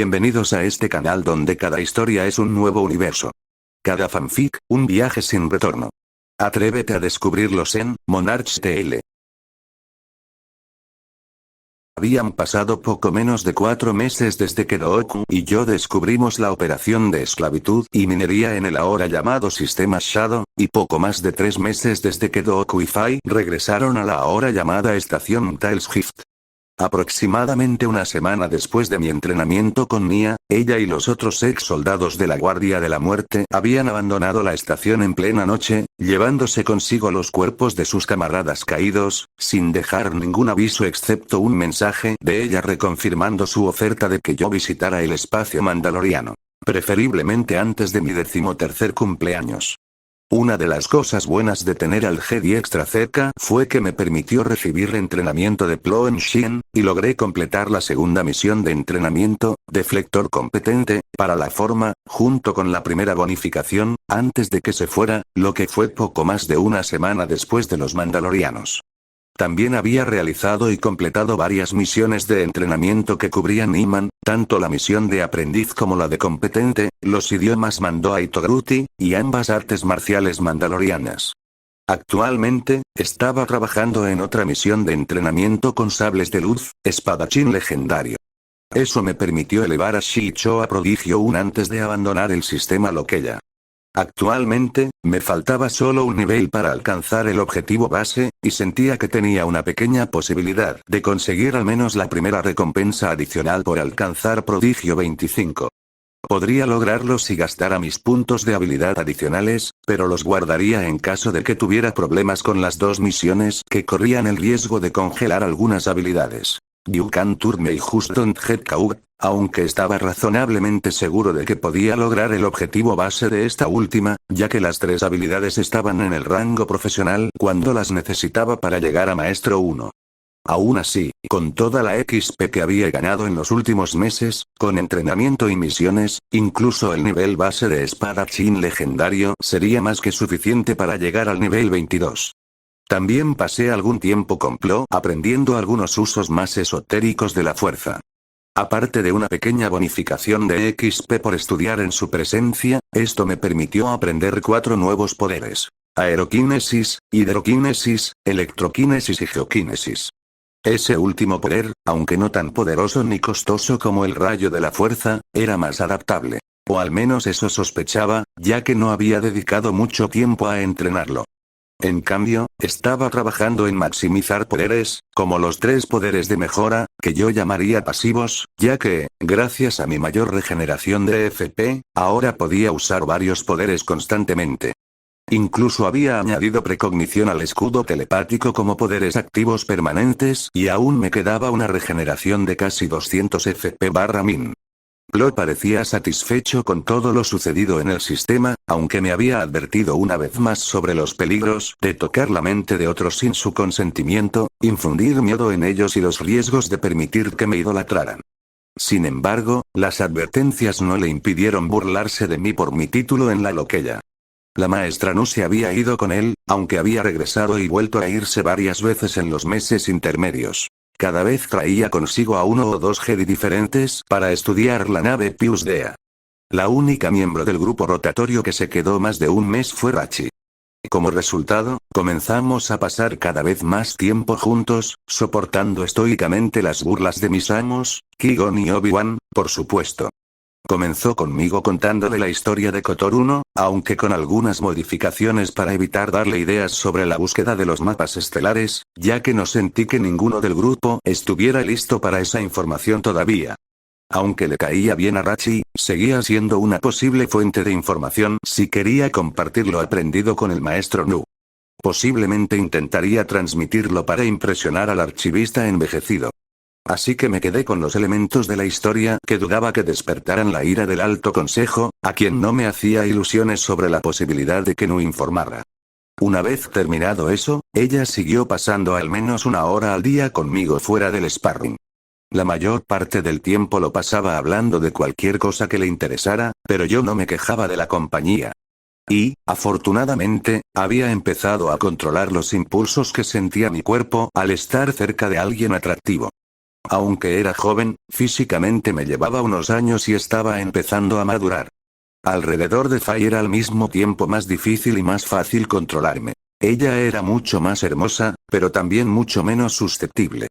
Bienvenidos a este canal donde cada historia es un nuevo universo. Cada fanfic, un viaje sin retorno. Atrévete a descubrirlos en Monarch TL. Habían pasado poco menos de 4 meses desde que Dooku y yo descubrimos la operación de esclavitud y minería en el ahora llamado Sistema Shadow, y poco más de 3 meses desde que Dooku y Fai regresaron a la ahora llamada Estación Tailshift. Aproximadamente una semana después de mi entrenamiento con Nia, ella y los otros ex soldados de la Guardia de la Muerte habían abandonado la estación en plena noche, llevándose consigo los cuerpos de sus camaradas caídos, sin dejar ningún aviso excepto un mensaje de ella reconfirmando su oferta de que yo visitara el espacio mandaloriano. Preferiblemente antes de mi 13º cumpleaños. Una de las cosas buenas de tener al Jedi extra cerca fue que me permitió recibir entrenamiento de Plo Koon, y logré completar la segunda misión de entrenamiento, Deflector Competente, para la forma, junto con la primera bonificación, antes de que se fuera, lo que fue poco más de una semana después de los Mandalorianos. También había realizado y completado varias misiones de entrenamiento que cubrían Iman, tanto la misión de aprendiz como la de competente, los idiomas Mandoa y Togruti, y ambas artes marciales mandalorianas. Actualmente, estaba trabajando en otra misión de entrenamiento con sables de luz, espadachín legendario. Eso me permitió elevar a Shicho a prodigio aún antes de abandonar el sistema Lokeya. Actualmente, me faltaba solo un nivel para alcanzar el objetivo base, y sentía que tenía una pequeña posibilidad de conseguir al menos la primera recompensa adicional por alcanzar prodigio 25. Podría lograrlo si gastara mis puntos de habilidad adicionales, pero los guardaría en caso de que tuviera problemas con las dos misiones que corrían el riesgo de congelar algunas habilidades. Yukan Turme y Juston Hetkau, aunque estaba razonablemente seguro de que podía lograr el objetivo base de esta última, ya que las tres habilidades estaban en el rango profesional cuando las necesitaba para llegar a Maestro 1. Aún así, con toda la XP que había ganado en los últimos meses, con entrenamiento y misiones, incluso el nivel base de espadachín legendario sería más que suficiente para llegar al nivel 22. También pasé algún tiempo con Plo aprendiendo algunos usos más esotéricos de la fuerza. Aparte de una pequeña bonificación de XP por estudiar en su presencia, esto me permitió aprender 4 nuevos poderes: aeroquinesis, hidroquinesis, electroquinesis y geoquinesis. Ese último poder, aunque no tan poderoso ni costoso como el rayo de la fuerza, era más adaptable. O al menos eso sospechaba, ya que no había dedicado mucho tiempo a entrenarlo. En cambio, estaba trabajando en maximizar poderes, como los 3 poderes de mejora, que yo llamaría pasivos, ya que, gracias a mi mayor regeneración de FP, ahora podía usar varios poderes constantemente. Incluso había añadido precognición al escudo telepático como poderes activos permanentes y aún me quedaba una regeneración de casi 200 FP/min. Plo parecía satisfecho con todo lo sucedido en el sistema, aunque me había advertido una vez más sobre los peligros de tocar la mente de otros sin su consentimiento, infundir miedo en ellos y los riesgos de permitir que me idolatraran. Sin embargo, las advertencias no le impidieron burlarse de mí por mi título en la Lokeya. La maestra Nu se había ido con él, aunque había regresado y vuelto a irse varias veces en los meses intermedios. Cada vez traía consigo a 1 o 2 Jedi diferentes para estudiar la nave Pius Dea. La única miembro del grupo rotatorio que se quedó más de un mes fue Rachi. Como resultado, comenzamos a pasar cada vez más tiempo juntos, soportando estoicamente las burlas de mis amos, Qui-Gon y Obi-Wan, por supuesto. Comenzó conmigo contándole la historia de KOTOR 1, aunque con algunas modificaciones para evitar darle ideas sobre la búsqueda de los mapas estelares, ya que no sentí que ninguno del grupo estuviera listo para esa información todavía. Aunque le caía bien a Rachi, seguía siendo una posible fuente de información si quería compartir lo aprendido con el maestro Nu. Posiblemente intentaría transmitirlo para impresionar al archivista envejecido. Así que me quedé con los elementos de la historia que dudaba que despertaran la ira del Alto Consejo, a quien no me hacía ilusiones sobre la posibilidad de que Nu informara. Una vez terminado eso, ella siguió pasando al menos 1 hora al día conmigo fuera del sparring. La mayor parte del tiempo lo pasaba hablando de cualquier cosa que le interesara, pero yo no me quejaba de la compañía. Y, afortunadamente, había empezado a controlar los impulsos que sentía mi cuerpo al estar cerca de alguien atractivo. Aunque era joven, físicamente me llevaba unos años y estaba empezando a madurar. Alrededor de Faye era al mismo tiempo más difícil y más fácil controlarme. Ella era mucho más hermosa, pero también mucho menos susceptible.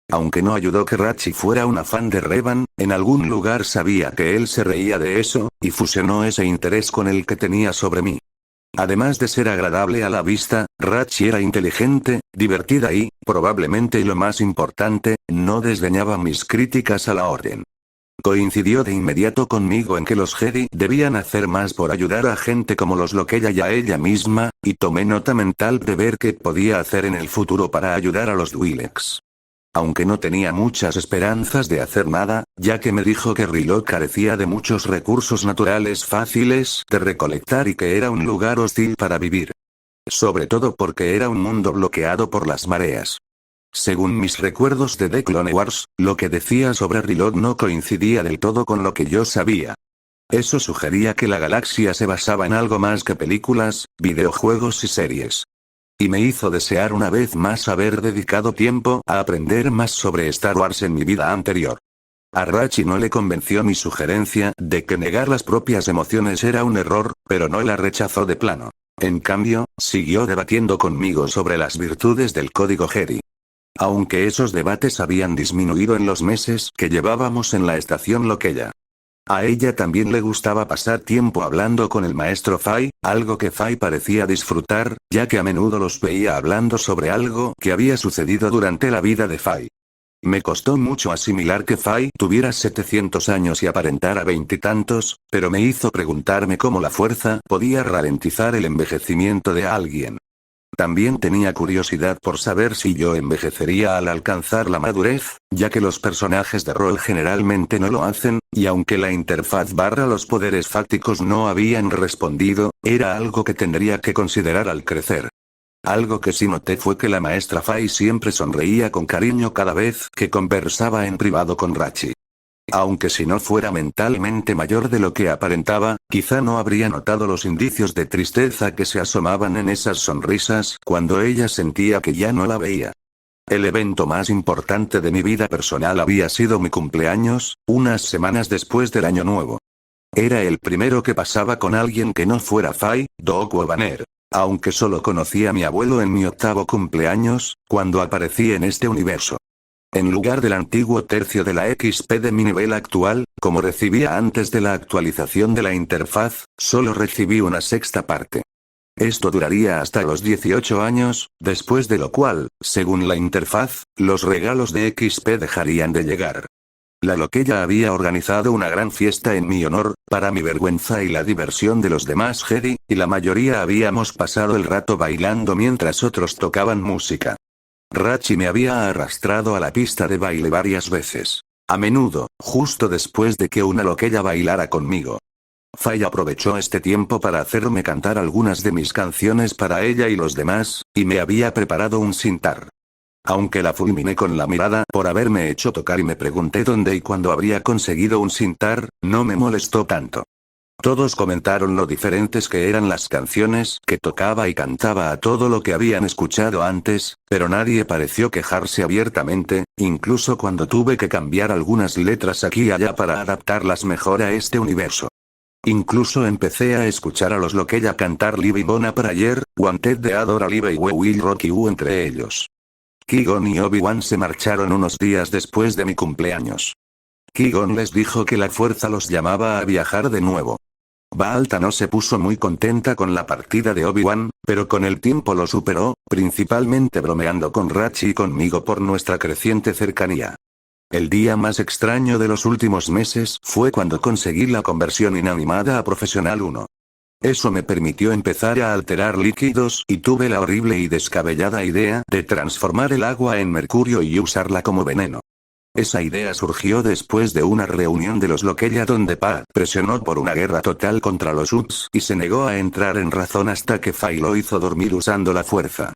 Aunque no ayudó que Rachi fuera una fan de Revan, en algún lugar sabía que él se reía de eso, y fusionó ese interés con el que tenía sobre mí. Además de ser agradable a la vista, Rachi era inteligente, divertida y, probablemente y lo más importante, no desdeñaba mis críticas a la orden. Coincidió de inmediato conmigo en que los Jedi debían hacer más por ayudar a gente como los Lokeya y a ella misma, y tomé nota mental de ver qué podía hacer en el futuro para ayudar a los Twi'leks. Aunque no tenía muchas esperanzas de hacer nada, ya que me dijo que Rilo carecía de muchos recursos naturales fáciles de recolectar y que era un lugar hostil para vivir. Sobre todo porque era un mundo bloqueado por las mareas. Según mis recuerdos de The Clone Wars, lo que decía sobre Rilo no coincidía del todo con lo que yo sabía. Eso sugería que la galaxia se basaba en algo más que películas, videojuegos y series. Y me hizo desear una vez más haber dedicado tiempo a aprender más sobre Star Wars en mi vida anterior. A Rachi no le convenció mi sugerencia de que negar las propias emociones era un error, pero no la rechazó de plano. En cambio, siguió debatiendo conmigo sobre las virtudes del código Jedi. Aunque esos debates habían disminuido en los meses que llevábamos en la estación Lokeya. A ella también le gustaba pasar tiempo hablando con el maestro Fai, algo que Fai parecía disfrutar, ya que a menudo los veía hablando sobre algo que había sucedido durante la vida de Fai. Me costó mucho asimilar que Fai tuviera 700 años y aparentara veintitantos, pero me hizo preguntarme cómo la fuerza podía ralentizar el envejecimiento de alguien. También tenía curiosidad por saber si yo envejecería al alcanzar la madurez, ya que los personajes de rol generalmente no lo hacen, y aunque la interfaz barra los poderes fácticos no habían respondido, era algo que tendría que considerar al crecer. Algo que sí noté fue que la maestra Fai siempre sonreía con cariño cada vez que conversaba en privado con Rachi. Aunque si no fuera mentalmente mayor de lo que aparentaba, quizá no habría notado los indicios de tristeza que se asomaban en esas sonrisas cuando ella sentía que ya no la veía. El evento más importante de mi vida personal había sido mi cumpleaños, unas semanas después del Año Nuevo. Era el primero que pasaba con alguien que no fuera Fai, Doc o Banner. Aunque solo conocí a mi abuelo en mi 8º cumpleaños, cuando aparecí en este universo. En lugar del antiguo tercio de la XP de mi nivel actual, como recibía antes de la actualización de la interfaz, solo recibí una sexta parte. Esto duraría hasta los 18 años, después de lo cual, según la interfaz, los regalos de XP dejarían de llegar. La Lokeya había organizado una gran fiesta en mi honor, para mi vergüenza y la diversión de los demás Jedi, y la mayoría habíamos pasado el rato bailando mientras otros tocaban música. Rachi me había arrastrado a la pista de baile varias veces. A menudo, justo después de que una Lokeya bailara conmigo. Fai aprovechó este tiempo para hacerme cantar algunas de mis canciones para ella y los demás, y me había preparado un cintar. Aunque la fulminé con la mirada por haberme hecho tocar y me pregunté dónde y cuándo habría conseguido un cintar, no me molestó tanto. Todos comentaron lo diferentes que eran las canciones que tocaba y cantaba a todo lo que habían escuchado antes, pero nadie pareció quejarse abiertamente, incluso cuando tuve que cambiar algunas letras aquí y allá para adaptarlas mejor a este universo. Incluso empecé a escuchar a los Lokeya cantar Living on a Prayer, Wanted de Adora Live y We Will Rock You entre ellos. Qui-Gon y Obi-Wan se marcharon unos días después de mi cumpleaños. Qui-Gon les dijo que la fuerza los llamaba a viajar de nuevo. Baalta no se puso muy contenta con la partida de Obi-Wan, pero con el tiempo lo superó, principalmente bromeando con Rachi y conmigo por nuestra creciente cercanía. El día más extraño de los últimos meses fue cuando conseguí la conversión inanimada a Profesional 1. Eso me permitió empezar a alterar líquidos y tuve la horrible y descabellada idea de transformar el agua en mercurio y usarla como veneno. Esa idea surgió después de una reunión de los Lokeya donde Pa presionó por una guerra total contra los Utts y se negó a entrar en razón hasta que Fai lo hizo dormir usando la fuerza.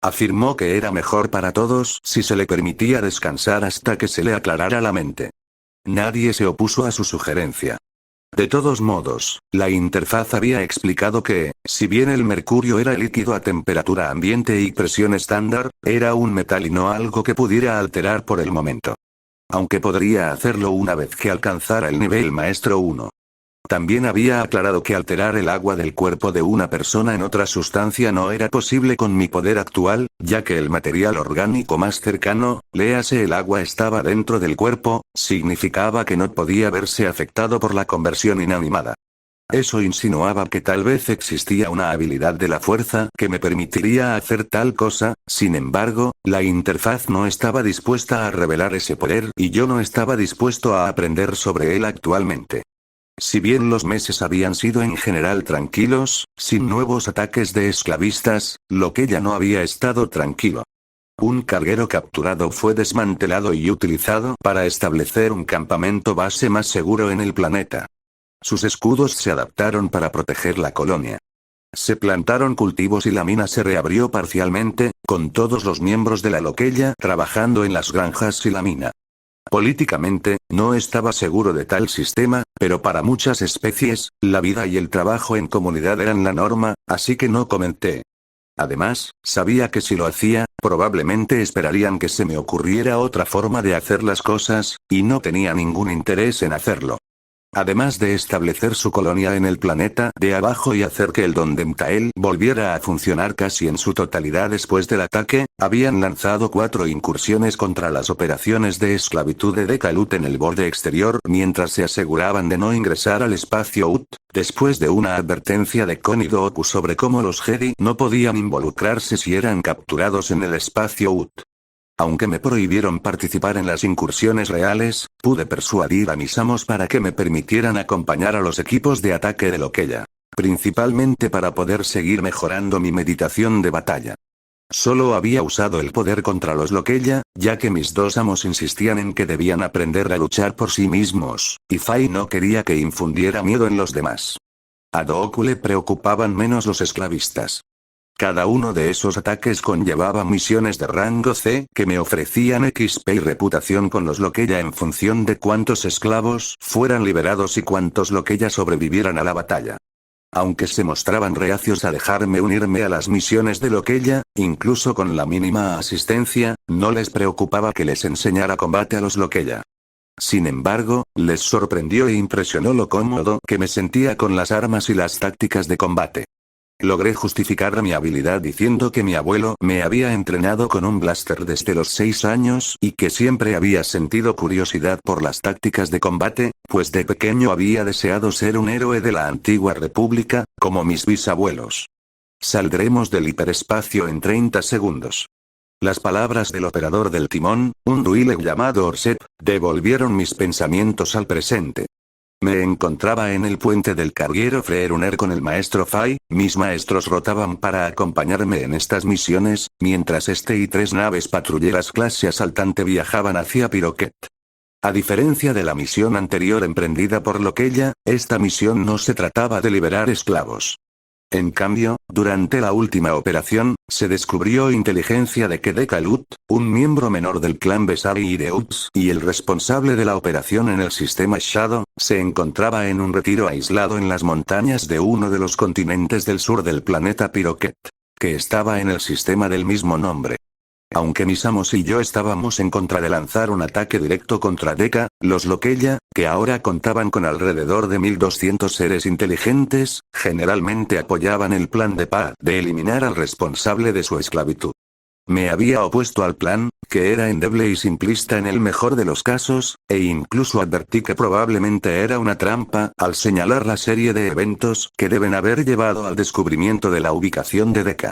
Afirmó que era mejor para todos si se le permitía descansar hasta que se le aclarara la mente. Nadie se opuso a su sugerencia. De todos modos, la interfaz había explicado que, si bien el mercurio era líquido a temperatura ambiente y presión estándar, era un metal y no algo que pudiera alterar por el momento. aunque podría hacerlo una vez que alcanzara el nivel Maestro 1. También había aclarado que alterar el agua del cuerpo de una persona en otra sustancia no era posible con mi poder actual, ya que el material orgánico más cercano, léase el agua, estaba dentro del cuerpo, significaba que no podía verse afectado por la conversión inanimada. Eso insinuaba que tal vez existía una habilidad de la fuerza que me permitiría hacer tal cosa, sin embargo, la interfaz no estaba dispuesta a revelar ese poder y yo no estaba dispuesto a aprender sobre él actualmente. Si bien los meses habían sido en general tranquilos, sin nuevos ataques de esclavistas, Loquella no había estado tranquilo. Un carguero capturado fue desmantelado y utilizado para establecer un campamento base más seguro en el planeta. Sus escudos se adaptaron para proteger la colonia. Se plantaron cultivos y la mina se reabrió parcialmente, con todos los miembros de la Loquella trabajando en las granjas y la mina. Políticamente, no estaba seguro de tal sistema, pero para muchas especies, la vida y el trabajo en comunidad eran la norma, así que no comenté. Además, sabía que si lo hacía, probablemente esperarían que se me ocurriera otra forma de hacer las cosas, y no tenía ningún interés en hacerlo. Además de establecer su colonia en el planeta de abajo y hacer que el Don Demtael volviera a funcionar casi en su totalidad después del ataque, habían lanzado 4 incursiones contra las operaciones de esclavitud de Dekalut en el borde exterior mientras se aseguraban de no ingresar al espacio UT, después de una advertencia de Connie Dooku sobre cómo los Jedi no podían involucrarse si eran capturados en el espacio UT. Aunque me prohibieron participar en las incursiones reales, pude persuadir a mis amos para que me permitieran acompañar a los equipos de ataque de Loquella. Principalmente para poder seguir mejorando mi meditación de batalla. Solo había usado el poder contra los Loquella, ya que mis 2 amos insistían en que debían aprender a luchar por sí mismos, y Fai no quería que infundiera miedo en los demás. A Dooku le preocupaban menos los esclavistas. Cada uno de esos ataques conllevaba misiones de rango C que me ofrecían XP y reputación con los Loquella en función de cuántos esclavos fueran liberados y cuántos Loquella sobrevivieran a la batalla. Aunque se mostraban reacios a dejarme unirme a las misiones de Loquella, incluso con la mínima asistencia, no les preocupaba que les enseñara combate a los Loquella. Sin embargo, les sorprendió e impresionó lo cómodo que me sentía con las armas y las tácticas de combate. Logré justificar mi habilidad diciendo que mi abuelo me había entrenado con un blaster desde los 6 años y que siempre había sentido curiosidad por las tácticas de combate, pues de pequeño había deseado ser un héroe de la antigua república, como mis bisabuelos. Saldremos del hiperespacio en 30 segundos. Las palabras del operador del timón, un Twi'lek llamado Orset, devolvieron mis pensamientos al presente. Me encontraba en el puente del carguero Freeruner con el maestro Fai, mis maestros rotaban para acompañarme en estas misiones, mientras este y 3 naves patrulleras clase asaltante viajaban hacia Piroquet. A diferencia de la misión anterior emprendida por Loquella, esta misión no se trataba de liberar esclavos. En cambio, durante la última operación, se descubrió inteligencia de que Dekalut, un miembro menor del clan Besari y de Uts y el responsable de la operación en el sistema Shadow, se encontraba en un retiro aislado en las montañas de uno de los continentes del sur del planeta Piroquet, que estaba en el sistema del mismo nombre. Aunque mis amos y yo estábamos en contra de lanzar un ataque directo contra Deka, los Loquella, que ahora contaban con alrededor de 1200 seres inteligentes, generalmente apoyaban el plan de paz de eliminar al responsable de su esclavitud. Me había opuesto al plan, que era endeble y simplista en el mejor de los casos, e incluso advertí que probablemente era una trampa, al señalar la serie de eventos que deben haber llevado al descubrimiento de la ubicación de Deka.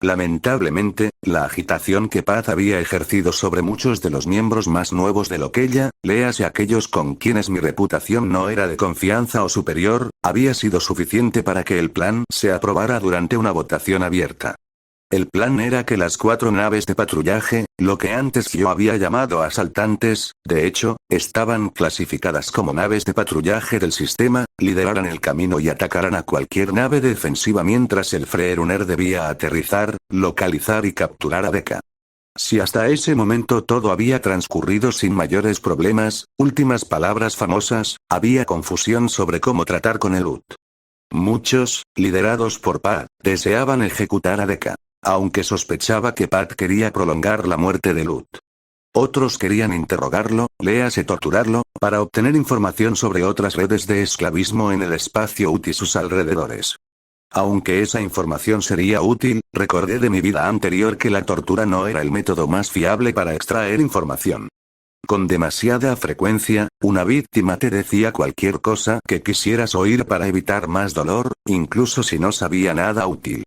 Lamentablemente, la agitación que Paz había ejercido sobre muchos de los miembros más nuevos de Loquella, léase aquellos con quienes mi reputación no era de confianza o superior, había sido suficiente para que el plan se aprobara durante una votación abierta. El plan era que las 4 naves de patrullaje, lo que antes yo había llamado asaltantes, de hecho, estaban clasificadas como naves de patrullaje del sistema, lideraran el camino y atacaran a cualquier nave defensiva mientras el Freeruner debía aterrizar, localizar y capturar a Deka. Si hasta ese momento todo había transcurrido sin mayores problemas, últimas palabras famosas, había confusión sobre cómo tratar con el UT. Muchos, liderados por Paz, deseaban ejecutar a Deka. Aunque sospechaba que Pat quería prolongar la muerte de Lut. Otros querían interrogarlo, léase torturarlo, para obtener información sobre otras redes de esclavismo en el espacio UT y sus alrededores. Aunque esa información sería útil, recordé de mi vida anterior que la tortura no era el método más fiable para extraer información. Con demasiada frecuencia, una víctima te decía cualquier cosa que quisieras oír para evitar más dolor, incluso si no sabía nada útil.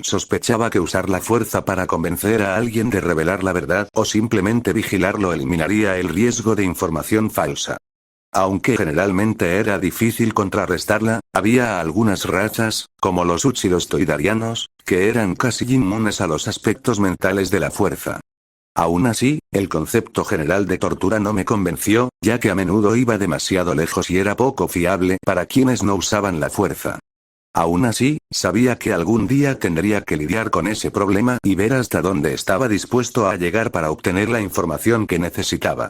Sospechaba que usar la fuerza para convencer a alguien de revelar la verdad o simplemente vigilarlo eliminaría el riesgo de información falsa. Aunque generalmente era difícil contrarrestarla, había algunas rachas, como los Uts y los toidarianos, que eran casi inmunes a los aspectos mentales de la fuerza. Aún así, el concepto general de tortura no me convenció, ya que a menudo iba demasiado lejos y era poco fiable para quienes no usaban la fuerza. Aún así, sabía que algún día tendría que lidiar con ese problema y ver hasta dónde estaba dispuesto a llegar para obtener la información que necesitaba.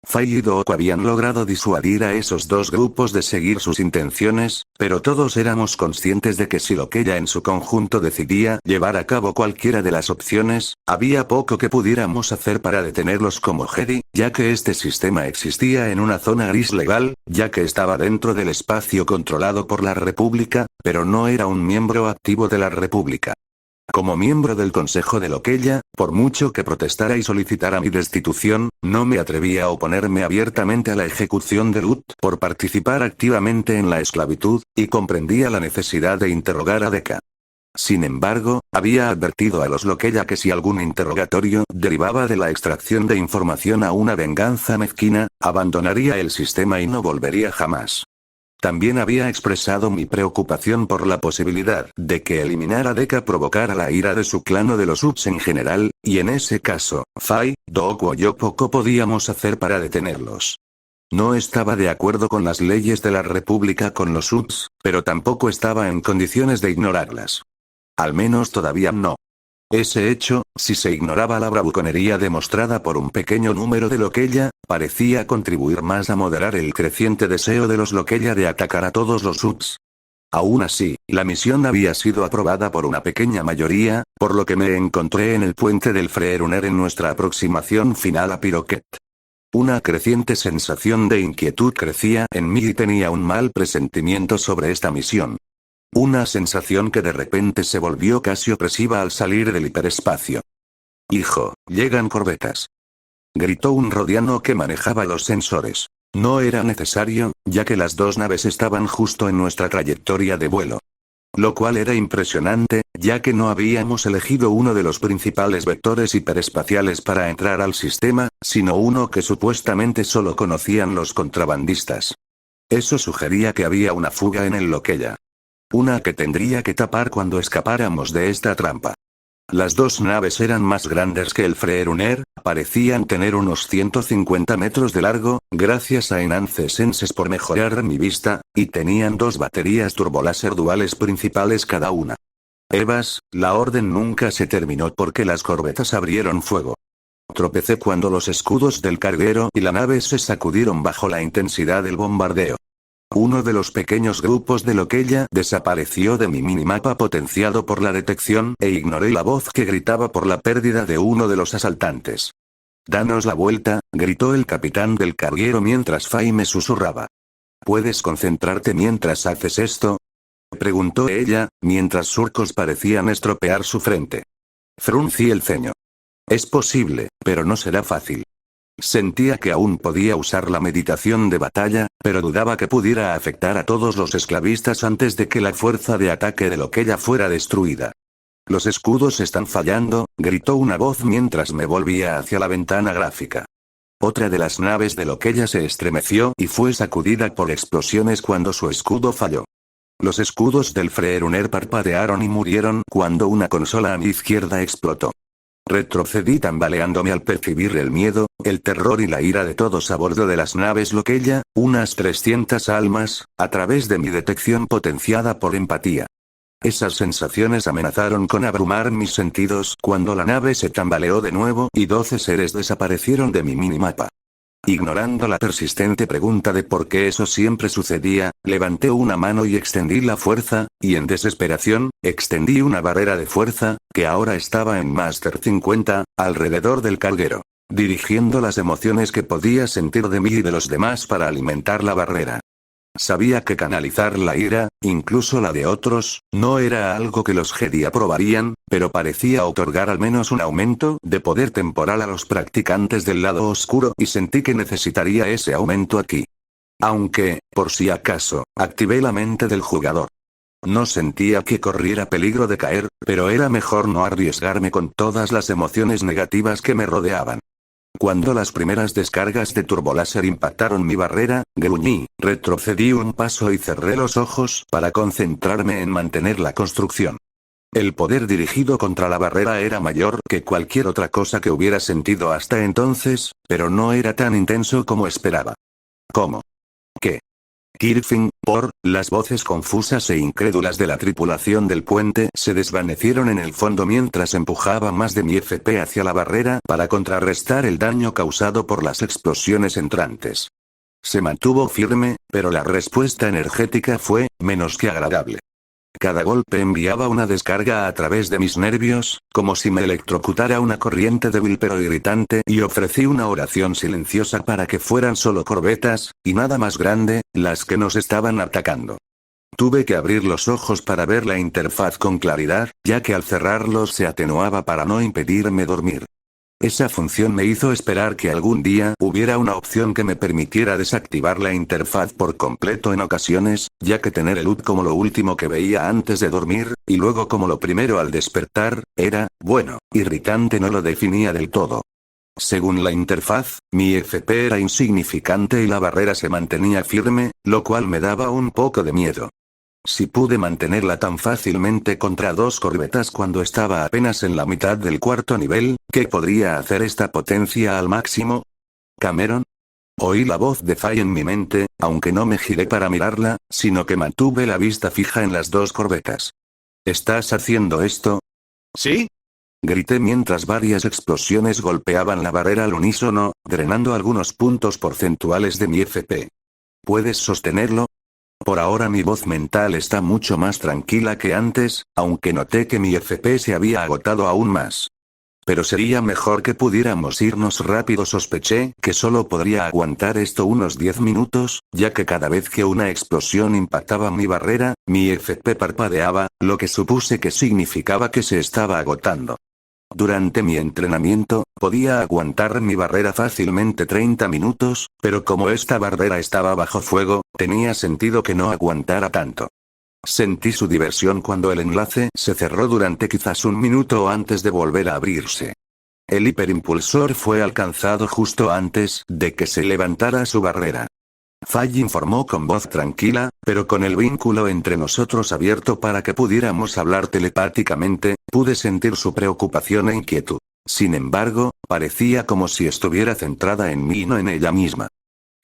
Fai y Doku habían logrado disuadir a esos dos grupos de seguir sus intenciones, pero todos éramos conscientes de que si Loquella en su conjunto decidía llevar a cabo cualquiera de las opciones, había poco que pudiéramos hacer para detenerlos como Jedi, ya que este sistema existía en una zona gris legal, ya que estaba dentro del espacio controlado por la República, pero no era un miembro activo de la República. Como miembro del Consejo de Loquella, por mucho que protestara y solicitara mi destitución, no me atrevía a oponerme abiertamente a la ejecución de Lut por participar activamente en la esclavitud, y comprendía la necesidad de interrogar a Deka. Sin embargo, había advertido a los Loquella que si algún interrogatorio derivaba de la extracción de información a una venganza mezquina, abandonaría el sistema y no volvería jamás. También había expresado mi preocupación por la posibilidad de que eliminar a Deka provocara la ira de su clan o de los Uts en general, y en ese caso, Fai, Doku o yo poco podíamos hacer para detenerlos. No estaba de acuerdo con las leyes de la República con los Uts, pero tampoco estaba en condiciones de ignorarlas. Al menos todavía no. Ese hecho, si se ignoraba la bravuconería demostrada por un pequeño número de Loquella, parecía contribuir más a moderar el creciente deseo de los Loquella de atacar a todos los Uts. Aún así, la misión había sido aprobada por una pequeña mayoría, por lo que me encontré en el puente del Freeruner en nuestra aproximación final a Piroquet. Una creciente sensación de inquietud crecía en mí y tenía un mal presentimiento sobre esta misión. Una sensación que de repente se volvió casi opresiva al salir del hiperespacio. «Hijo, llegan corbetas», gritó un rodiano que manejaba los sensores. No era necesario, ya que las dos naves estaban justo en nuestra trayectoria de vuelo. Lo cual era impresionante, ya que no habíamos elegido uno de los principales vectores hiperespaciales para entrar al sistema, sino uno que supuestamente solo conocían los contrabandistas. Eso sugería que había una fuga en el Loquella. Una que tendría que tapar cuando escapáramos de esta trampa. Las dos naves eran más grandes que el Freeruner, parecían tener unos 150 metros de largo, gracias a Enhance Senses por mejorar mi vista, y tenían dos baterías turboláser duales principales cada una. Evas, la orden nunca se terminó porque las corbetas abrieron fuego. Tropecé cuando los escudos del carguero y la nave se sacudieron bajo la intensidad del bombardeo. Uno de los pequeños grupos de Loquella desapareció de mi minimapa potenciado por la detección e ignoré la voz que gritaba por la pérdida de uno de los asaltantes. «Danos la vuelta», gritó el capitán del carguero mientras Fai me susurraba. «¿Puedes concentrarte mientras haces esto?», preguntó ella, mientras surcos parecían estropear su frente. Fruncí el ceño. «Es posible, pero no será fácil». Sentía que aún podía usar la meditación de batalla, pero dudaba que pudiera afectar a todos los esclavistas antes de que la fuerza de ataque de Loquella fuera destruida. «Los escudos están fallando», gritó una voz mientras me volvía hacia la ventana gráfica. Otra de las naves de Loquella se estremeció y fue sacudida por explosiones cuando su escudo falló. Los escudos del Freeruner parpadearon y murieron cuando una consola a mi izquierda explotó. Retrocedí tambaleándome al percibir el miedo, el terror y la ira de todos a bordo de las naves Loquella, unas 300 almas, a través de mi detección potenciada por empatía. Esas sensaciones amenazaron con abrumar mis sentidos cuando la nave se tambaleó de nuevo y 12 seres desaparecieron de mi minimapa. Ignorando la persistente pregunta de por qué eso siempre sucedía, levanté una mano y extendí la fuerza, y en desesperación, extendí una barrera de fuerza, que ahora estaba en Master 50, alrededor del carguero. dirigiendo las emociones que podía sentir de mí y de los demás para alimentar la barrera. Sabía que canalizar la ira, incluso la de otros, no era algo que los Jedi aprobarían, pero parecía otorgar al menos un aumento de poder temporal a los practicantes del lado oscuro y sentí que necesitaría ese aumento aquí. Aunque, por si acaso, activé la mente del jugador. No sentía que corriera peligro de caer, pero era mejor no arriesgarme con todas las emociones negativas que me rodeaban. Cuando las primeras descargas de turboláser impactaron mi barrera, gruñí, retrocedí un paso y cerré los ojos para concentrarme en mantener la construcción. El poder dirigido contra la barrera era mayor que cualquier otra cosa que hubiera sentido hasta entonces, pero no era tan intenso como esperaba. ¿Cómo? ¿Qué? Kirfin, las voces confusas e incrédulas de la tripulación del puente se desvanecieron en el fondo mientras empujaba más de mi FP hacia la barrera para contrarrestar el daño causado por las explosiones entrantes. Se mantuvo firme, pero la respuesta energética fue menos que agradable. Cada golpe enviaba una descarga a través de mis nervios, como si me electrocutara una corriente débil pero irritante, y ofrecí una oración silenciosa para que fueran solo corbetas, y nada más grande, las que nos estaban atacando. Tuve que abrir los ojos para ver la interfaz con claridad, ya que al cerrarlos se atenuaba para no impedirme dormir. Esa función me hizo esperar que algún día hubiera una opción que me permitiera desactivar la interfaz por completo en ocasiones, ya que tener el HUD como lo último que veía antes de dormir, y luego como lo primero al despertar, era, bueno, irritante no lo definía del todo. Según la interfaz, mi FP era insignificante y la barrera se mantenía firme, lo cual me daba un poco de miedo. Si pude mantenerla tan fácilmente contra dos corbetas cuando estaba apenas en la mitad del cuarto nivel, ¿qué podría hacer esta potencia al máximo? ¿Cameron? Oí la voz de Faye en mi mente, aunque no me giré para mirarla, sino que mantuve la vista fija en las dos corbetas. ¿Estás haciendo esto? ¿Sí? Grité mientras varias explosiones golpeaban la barrera al unísono, drenando algunos puntos porcentuales de mi FP. ¿Puedes sostenerlo? Por ahora mi voz mental está mucho más tranquila que antes, aunque noté que mi FP se había agotado aún más. Pero sería mejor que pudiéramos irnos rápido. Sospeché que solo podría aguantar esto unos 10 minutos, ya que cada vez que una explosión impactaba mi barrera, mi FP parpadeaba, lo que supuse que significaba que se estaba agotando. Durante mi entrenamiento, podía aguantar mi barrera fácilmente 30 minutos, pero como esta barrera estaba bajo fuego, tenía sentido que no aguantara tanto. Sentí su diversión cuando el enlace se cerró durante quizás un minuto antes de volver a abrirse. El hiperimpulsor fue alcanzado justo antes de que se levantara su barrera. Faye informó con voz tranquila, pero con el vínculo entre nosotros abierto para que pudiéramos hablar telepáticamente, pude sentir su preocupación e inquietud. Sin embargo, parecía como si estuviera centrada en mí y no en ella misma.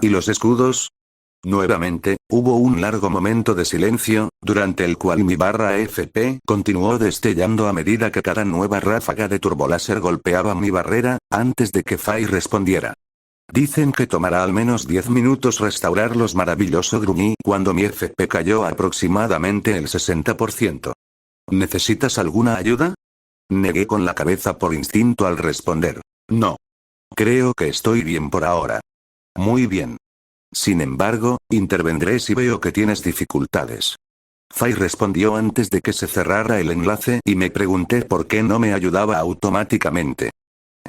¿Y los escudos? Nuevamente, hubo un largo momento de silencio, durante el cual mi barra FP continuó destellando a medida que cada nueva ráfaga de turboláser golpeaba mi barrera, antes de que Faye respondiera. Dicen que tomará al menos 10 minutos restaurarlos. Maravilloso, gruñí cuando mi FP cayó aproximadamente el 60%. ¿Necesitas alguna ayuda? Negué con la cabeza por instinto al responder. No. Creo que estoy bien por ahora. Muy bien. Sin embargo, intervendré si veo que tienes dificultades. Faye respondió antes de que se cerrara el enlace y me pregunté por qué no me ayudaba automáticamente.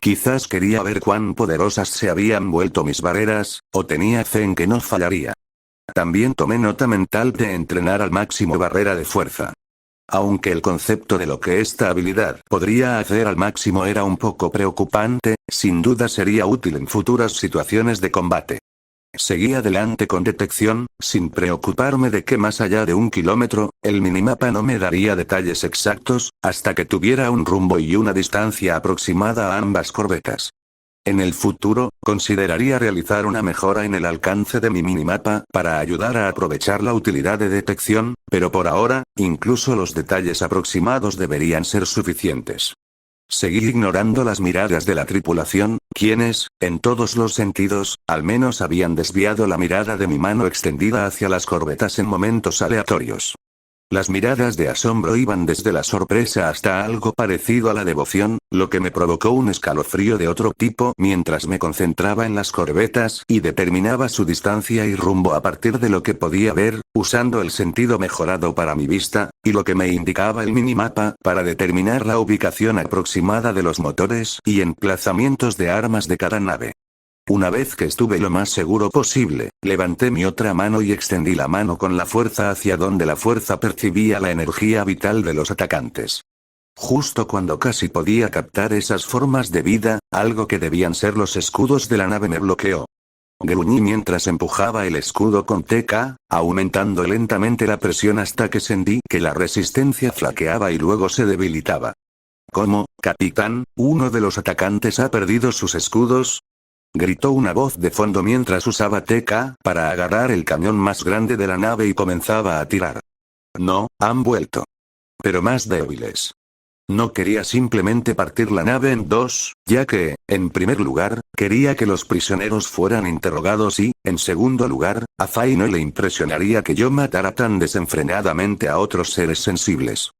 Quizás quería ver cuán poderosas se habían vuelto mis barreras, o tenía fe en que no fallaría. También tomé nota mental de entrenar al máximo barrera de fuerza. Aunque el concepto de lo que esta habilidad podría hacer al máximo era un poco preocupante, sin duda sería útil en futuras situaciones de combate. Seguí adelante con detección, sin preocuparme de que más allá de 1 kilómetro, el minimapa no me daría detalles exactos, hasta que tuviera un rumbo y una distancia aproximada a ambas corbetas. En el futuro, consideraría realizar una mejora en el alcance de mi minimapa para ayudar a aprovechar la utilidad de detección, pero por ahora, incluso los detalles aproximados deberían ser suficientes. Seguí ignorando las miradas de la tripulación, quienes, en todos los sentidos, al menos habían desviado la mirada de mi mano extendida hacia las corbetas en momentos aleatorios. Las miradas de asombro iban desde la sorpresa hasta algo parecido a la devoción, lo que me provocó un escalofrío de otro tipo mientras me concentraba en las corbetas y determinaba su distancia y rumbo a partir de lo que podía ver, usando el sentido mejorado para mi vista, y lo que me indicaba el minimapa para determinar la ubicación aproximada de los motores y emplazamientos de armas de cada nave. Una vez que estuve lo más seguro posible, levanté mi otra mano y extendí la mano con la fuerza hacia donde la fuerza percibía la energía vital de los atacantes. Justo cuando casi podía captar esas formas de vida, algo que debían ser los escudos de la nave me bloqueó. Gruñí mientras empujaba el escudo con TK, aumentando lentamente la presión hasta que sentí que la resistencia flaqueaba y luego se debilitaba. ¿Cómo, capitán, uno de los atacantes ha perdido sus escudos? Gritó una voz de fondo mientras usaba TK para agarrar el cañón más grande de la nave y comenzaba a tirar. No, han vuelto. Pero más débiles. No quería simplemente partir la nave en dos, ya que, en primer lugar, quería que los prisioneros fueran interrogados y, en segundo lugar, a Fai no le impresionaría que yo matara tan desenfrenadamente a otros seres sensibles.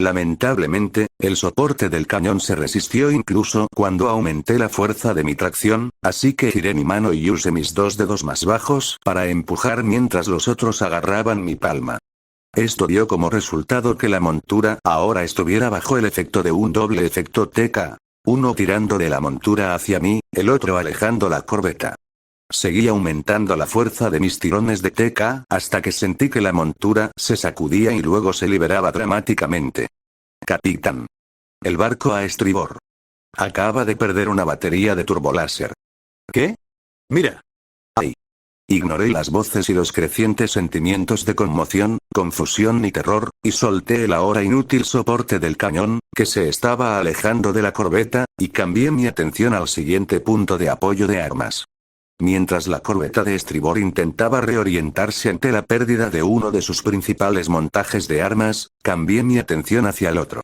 Lamentablemente, el soporte del cañón se resistió incluso cuando aumenté la fuerza de mi tracción, así que giré mi mano y usé mis dos dedos más bajos para empujar mientras los otros agarraban mi palma. Esto dio como resultado que la montura ahora estuviera bajo el efecto de un doble efecto TK. Uno tirando de la montura hacia mí, el otro alejando la corbeta. Seguí aumentando la fuerza de mis tirones de TK hasta que sentí que la montura se sacudía y luego se liberaba dramáticamente. Capitán. El barco a estribor. Acaba de perder una batería de turboláser. ¿Qué? Mira. ¡Ay! Ignoré las voces y los crecientes sentimientos de conmoción, confusión y terror, y solté el ahora inútil soporte del cañón, que se estaba alejando de la corbeta, y cambié mi atención al siguiente punto de apoyo de armas. Mientras la corbeta de estribor intentaba reorientarse ante la pérdida de uno de sus principales montajes de armas, cambié mi atención hacia el otro.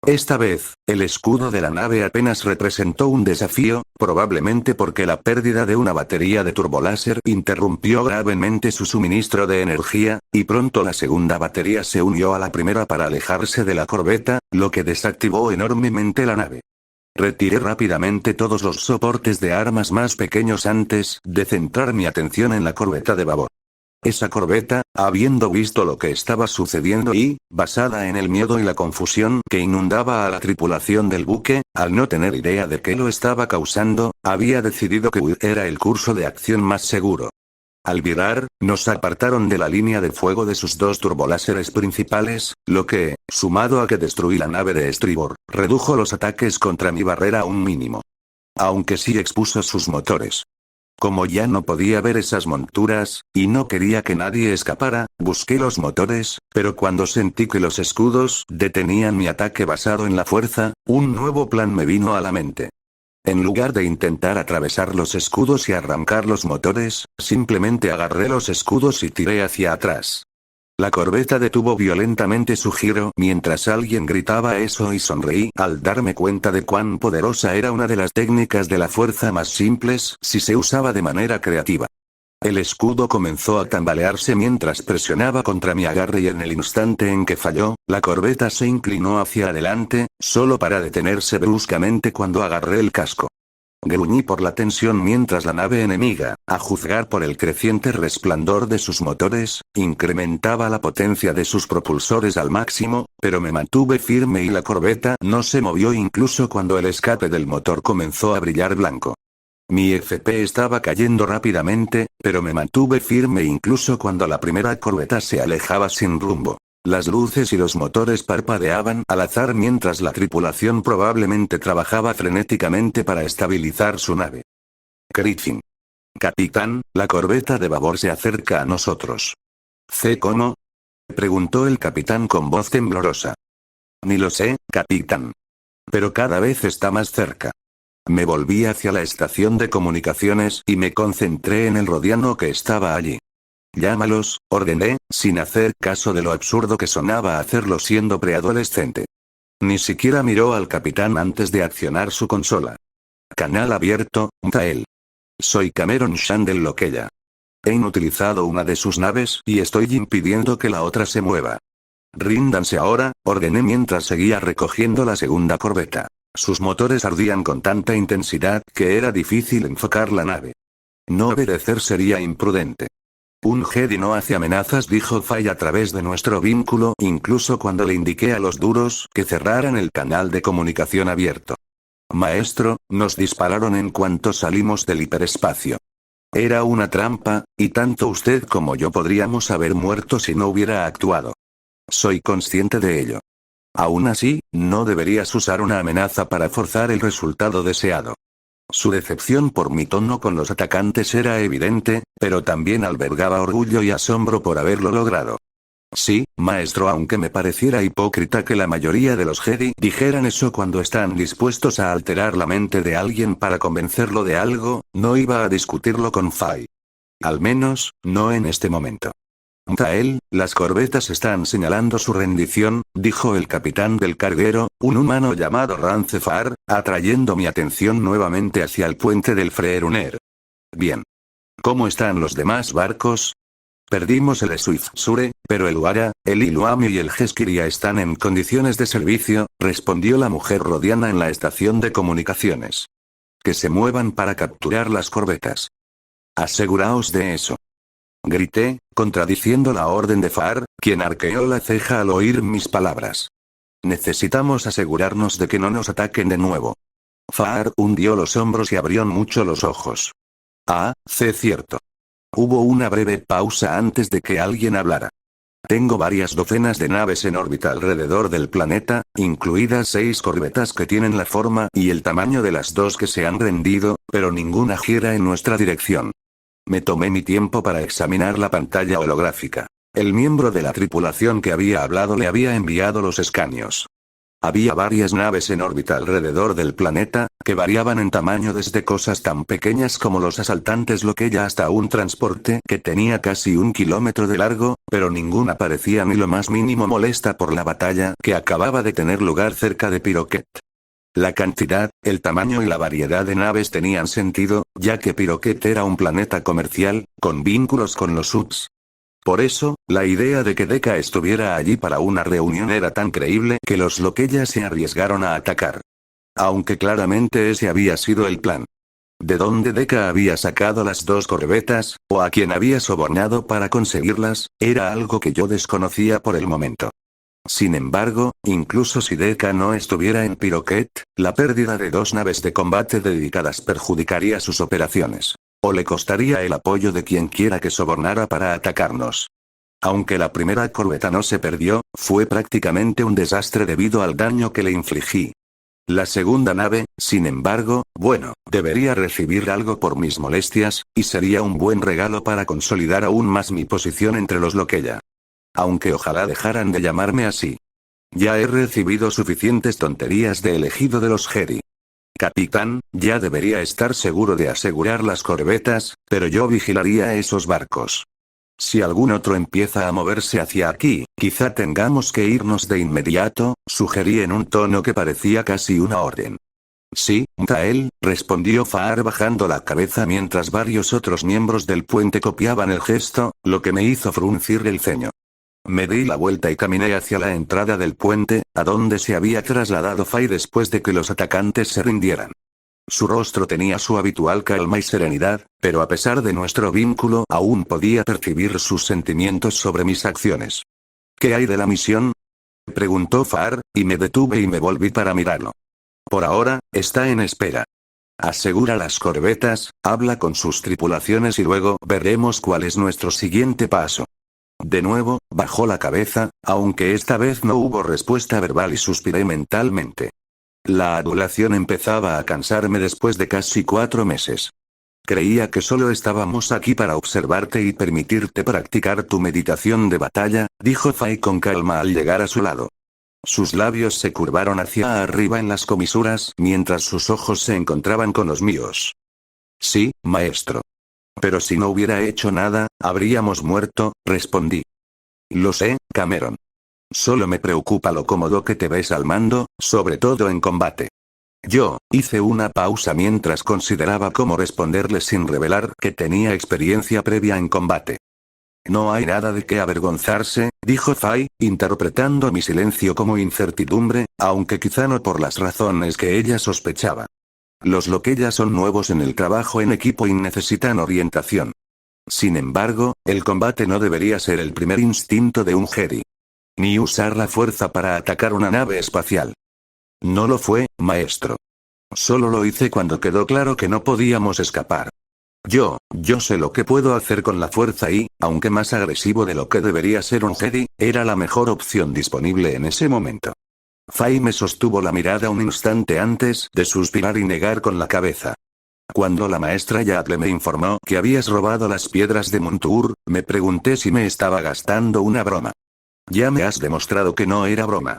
Esta vez, el escudo de la nave apenas representó un desafío, probablemente porque la pérdida de una batería de turboláser interrumpió gravemente su suministro de energía, y pronto la segunda batería se unió a la primera para alejarse de la corbeta, lo que desactivó enormemente la nave. Retiré rápidamente todos los soportes de armas más pequeños antes de centrar mi atención en la corbeta de babor. Esa corbeta, habiendo visto lo que estaba sucediendo y, basada en el miedo y la confusión que inundaba a la tripulación del buque, al no tener idea de qué lo estaba causando, había decidido que huir era el curso de acción más seguro. Al virar, nos apartaron de la línea de fuego de sus dos turboláseres principales, lo que, sumado a que destruí la nave de estribor, redujo los ataques contra mi barrera a un mínimo. Aunque sí expuso sus motores. Como ya no podía ver esas monturas, y no quería que nadie escapara, busqué los motores, pero cuando sentí que los escudos detenían mi ataque basado en la fuerza, un nuevo plan me vino a la mente. En lugar de intentar atravesar los escudos y arrancar los motores, simplemente agarré los escudos y tiré hacia atrás. La corbeta detuvo violentamente su giro mientras alguien gritaba eso y sonreí al darme cuenta de cuán poderosa era una de las técnicas de la fuerza más simples si se usaba de manera creativa. El escudo comenzó a tambalearse mientras presionaba contra mi agarre y en el instante en que falló, la corbeta se inclinó hacia adelante, solo para detenerse bruscamente cuando agarré el casco. Gruñí por la tensión mientras la nave enemiga, a juzgar por el creciente resplandor de sus motores, incrementaba la potencia de sus propulsores al máximo, pero me mantuve firme y la corbeta no se movió incluso cuando el escape del motor comenzó a brillar blanco. Mi FP estaba cayendo rápidamente, pero me mantuve firme incluso cuando la primera corbeta se alejaba sin rumbo. Las luces y los motores parpadeaban al azar mientras la tripulación probablemente trabajaba frenéticamente para estabilizar su nave. Griffin. Capitán, la corbeta de babor se acerca a nosotros. ¿Sé cómo? Preguntó el capitán con voz temblorosa. Ni lo sé, capitán. Pero cada vez está más cerca. Me volví hacia la estación de comunicaciones y me concentré en el rodiano que estaba allí. Llámalos, ordené, sin hacer caso de lo absurdo que sonaba hacerlo siendo preadolescente. Ni siquiera miró al capitán antes de accionar su consola. Canal abierto, Tael. Soy Cameron Shandel Loquella. He inutilizado una de sus naves y estoy impidiendo que la otra se mueva. Ríndanse ahora, ordené mientras seguía recogiendo la segunda corbeta. Sus motores ardían con tanta intensidad que era difícil enfocar la nave. No obedecer sería imprudente. Un Jedi no hace amenazas, dijo Fai a través de nuestro vínculo, incluso cuando le indiqué a los duros que cerraran el canal de comunicación abierto. Maestro, nos dispararon en cuanto salimos del hiperespacio. Era una trampa, y tanto usted como yo podríamos haber muerto si no hubiera actuado. Soy consciente de ello. Aún así, no deberías usar una amenaza para forzar el resultado deseado. Su decepción por mi tono con los atacantes era evidente, pero también albergaba orgullo y asombro por haberlo logrado. Sí, maestro, aunque me pareciera hipócrita que la mayoría de los Jedi dijeran eso cuando están dispuestos a alterar la mente de alguien para convencerlo de algo, no iba a discutirlo con Fai. Al menos, no en este momento. Tael, las corbetas están señalando su rendición, dijo el capitán del carguero, un humano llamado Rancefar, atrayendo mi atención nuevamente hacia el puente del Freeruner. Bien. ¿Cómo están los demás barcos? Perdimos el Swift-Sure, pero el Uara, el Iluami y el Gesquiria están en condiciones de servicio, respondió la mujer rodiana en la estación de comunicaciones. Que se muevan para capturar las corbetas. Aseguraos de eso. Grité, contradiciendo la orden de Far, quien arqueó la ceja al oír mis palabras. Necesitamos asegurarnos de que no nos ataquen de nuevo. Far hundió los hombros y abrió mucho los ojos. Ah, cierto. Hubo una breve pausa antes de que alguien hablara. Tengo varias docenas de naves en órbita alrededor del planeta, incluidas 6 corbetas que tienen la forma y el tamaño de las 2 que se han rendido, pero ninguna gira en nuestra dirección. Me tomé mi tiempo para examinar la pantalla holográfica. El miembro de la tripulación que había hablado le había enviado los escaneos. Había varias naves en órbita alrededor del planeta, que variaban en tamaño desde cosas tan pequeñas como los asaltantes Loquella hasta un transporte que tenía casi 1 kilómetro de largo, pero ninguna parecía ni lo más mínimo molesta por la batalla que acababa de tener lugar cerca de Piroquet. La cantidad, el tamaño y la variedad de naves tenían sentido, ya que Piroquet era un planeta comercial, con vínculos con los Ups. Por eso, la idea de que Deka estuviera allí para una reunión era tan creíble que los Loquella se arriesgaron a atacar. Aunque claramente ese había sido el plan. De dónde Deka había sacado las 2 corbetas, o a quién había sobornado para conseguirlas, era algo que yo desconocía por el momento. Sin embargo, incluso si Deka no estuviera en Piroquet, la pérdida de 2 naves de combate dedicadas perjudicaría sus operaciones. O le costaría el apoyo de quien quiera que sobornara para atacarnos. Aunque la primera corbeta no se perdió, fue prácticamente un desastre debido al daño que le infligí. La segunda nave, sin embargo, bueno, debería recibir algo por mis molestias, y sería un buen regalo para consolidar aún más mi posición entre los Loquella. Aunque ojalá dejaran de llamarme así. Ya he recibido suficientes tonterías de elegido de los Jedi. Capitán, ya debería estar seguro de asegurar las corbetas, pero yo vigilaría esos barcos. Si algún otro empieza a moverse hacia aquí, quizá tengamos que irnos de inmediato, sugerí en un tono que parecía casi una orden. Sí, Tael, respondió Far bajando la cabeza mientras varios otros miembros del puente copiaban el gesto, lo que me hizo fruncir el ceño. Me di la vuelta y caminé hacia la entrada del puente, a donde se había trasladado Fai después de que los atacantes se rindieran. Su rostro tenía su habitual calma y serenidad, pero a pesar de nuestro vínculo aún podía percibir sus sentimientos sobre mis acciones. ¿Qué hay de la misión? Preguntó Far, y me detuve y me volví para mirarlo. Por ahora, está en espera. Asegura las corbetas, habla con sus tripulaciones y luego veremos cuál es nuestro siguiente paso. De nuevo, bajó la cabeza, aunque esta vez no hubo respuesta verbal y suspiré mentalmente. La adulación empezaba a cansarme después de casi 4 meses. Creía que solo estábamos aquí para observarte y permitirte practicar tu meditación de batalla, dijo Fai con calma al llegar a su lado. Sus labios se curvaron hacia arriba en las comisuras mientras sus ojos se encontraban con los míos. Sí, maestro. Pero si no hubiera hecho nada, habríamos muerto, respondí. Lo sé, Cameron. Solo me preocupa lo cómodo que te ves al mando, sobre todo en combate. Yo, hice una pausa mientras consideraba cómo responderle sin revelar que tenía experiencia previa en combate. No hay nada de qué avergonzarse, dijo Fai, interpretando mi silencio como incertidumbre, aunque quizá no por las razones que ella sospechaba. Los Lokeya son nuevos en el trabajo en equipo y necesitan orientación. Sin embargo, el combate no debería ser el primer instinto de un Jedi. Ni usar la fuerza para atacar una nave espacial. No lo fue, maestro. Solo lo hice cuando quedó claro que no podíamos escapar. Yo sé lo que puedo hacer con la fuerza y, aunque más agresivo de lo que debería ser un Jedi, era la mejor opción disponible en ese momento. Fai me sostuvo la mirada un instante antes de suspirar y negar con la cabeza. Cuando la maestra Yadle me informó que habías robado las piedras de Montour, me pregunté si me estaba gastando una broma. Ya me has demostrado que no era broma.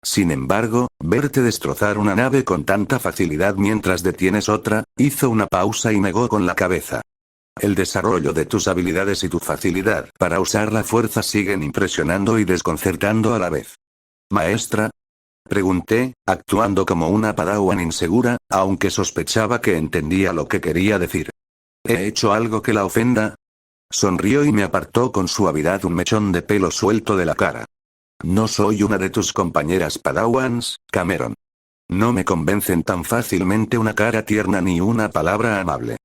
Sin embargo, verte destrozar una nave con tanta facilidad mientras detienes otra, hizo una pausa y negó con la cabeza. El desarrollo de tus habilidades y tu facilidad para usar la fuerza siguen impresionando y desconcertando a la vez. ¿Maestra? Pregunté, actuando como una padawan insegura, aunque sospechaba que entendía lo que quería decir. ¿He hecho algo que la ofenda? Sonrió y me apartó con suavidad un mechón de pelo suelto de la cara. No soy una de tus compañeras padawans, Cameron. No me convencen tan fácilmente una cara tierna ni una palabra amable.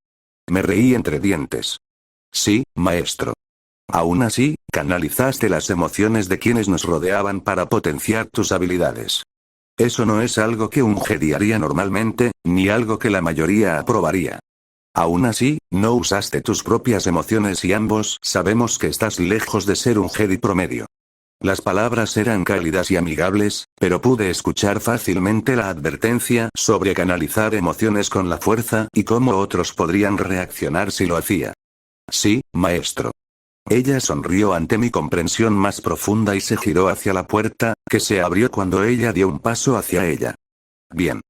Me reí entre dientes. Sí, maestro. Aún así, canalizaste las emociones de quienes nos rodeaban para potenciar tus habilidades. Eso no es algo que un Jedi haría normalmente, ni algo que la mayoría aprobaría. Aún así, no usaste tus propias emociones y ambos sabemos que estás lejos de ser un Jedi promedio. Las palabras eran cálidas y amigables, pero pude escuchar fácilmente la advertencia sobre canalizar emociones con la fuerza y cómo otros podrían reaccionar si lo hacía. Sí, maestro. Ella sonrió ante mi comprensión más profunda y se giró hacia la puerta, que se abrió cuando ella dio un paso hacia ella. Bien.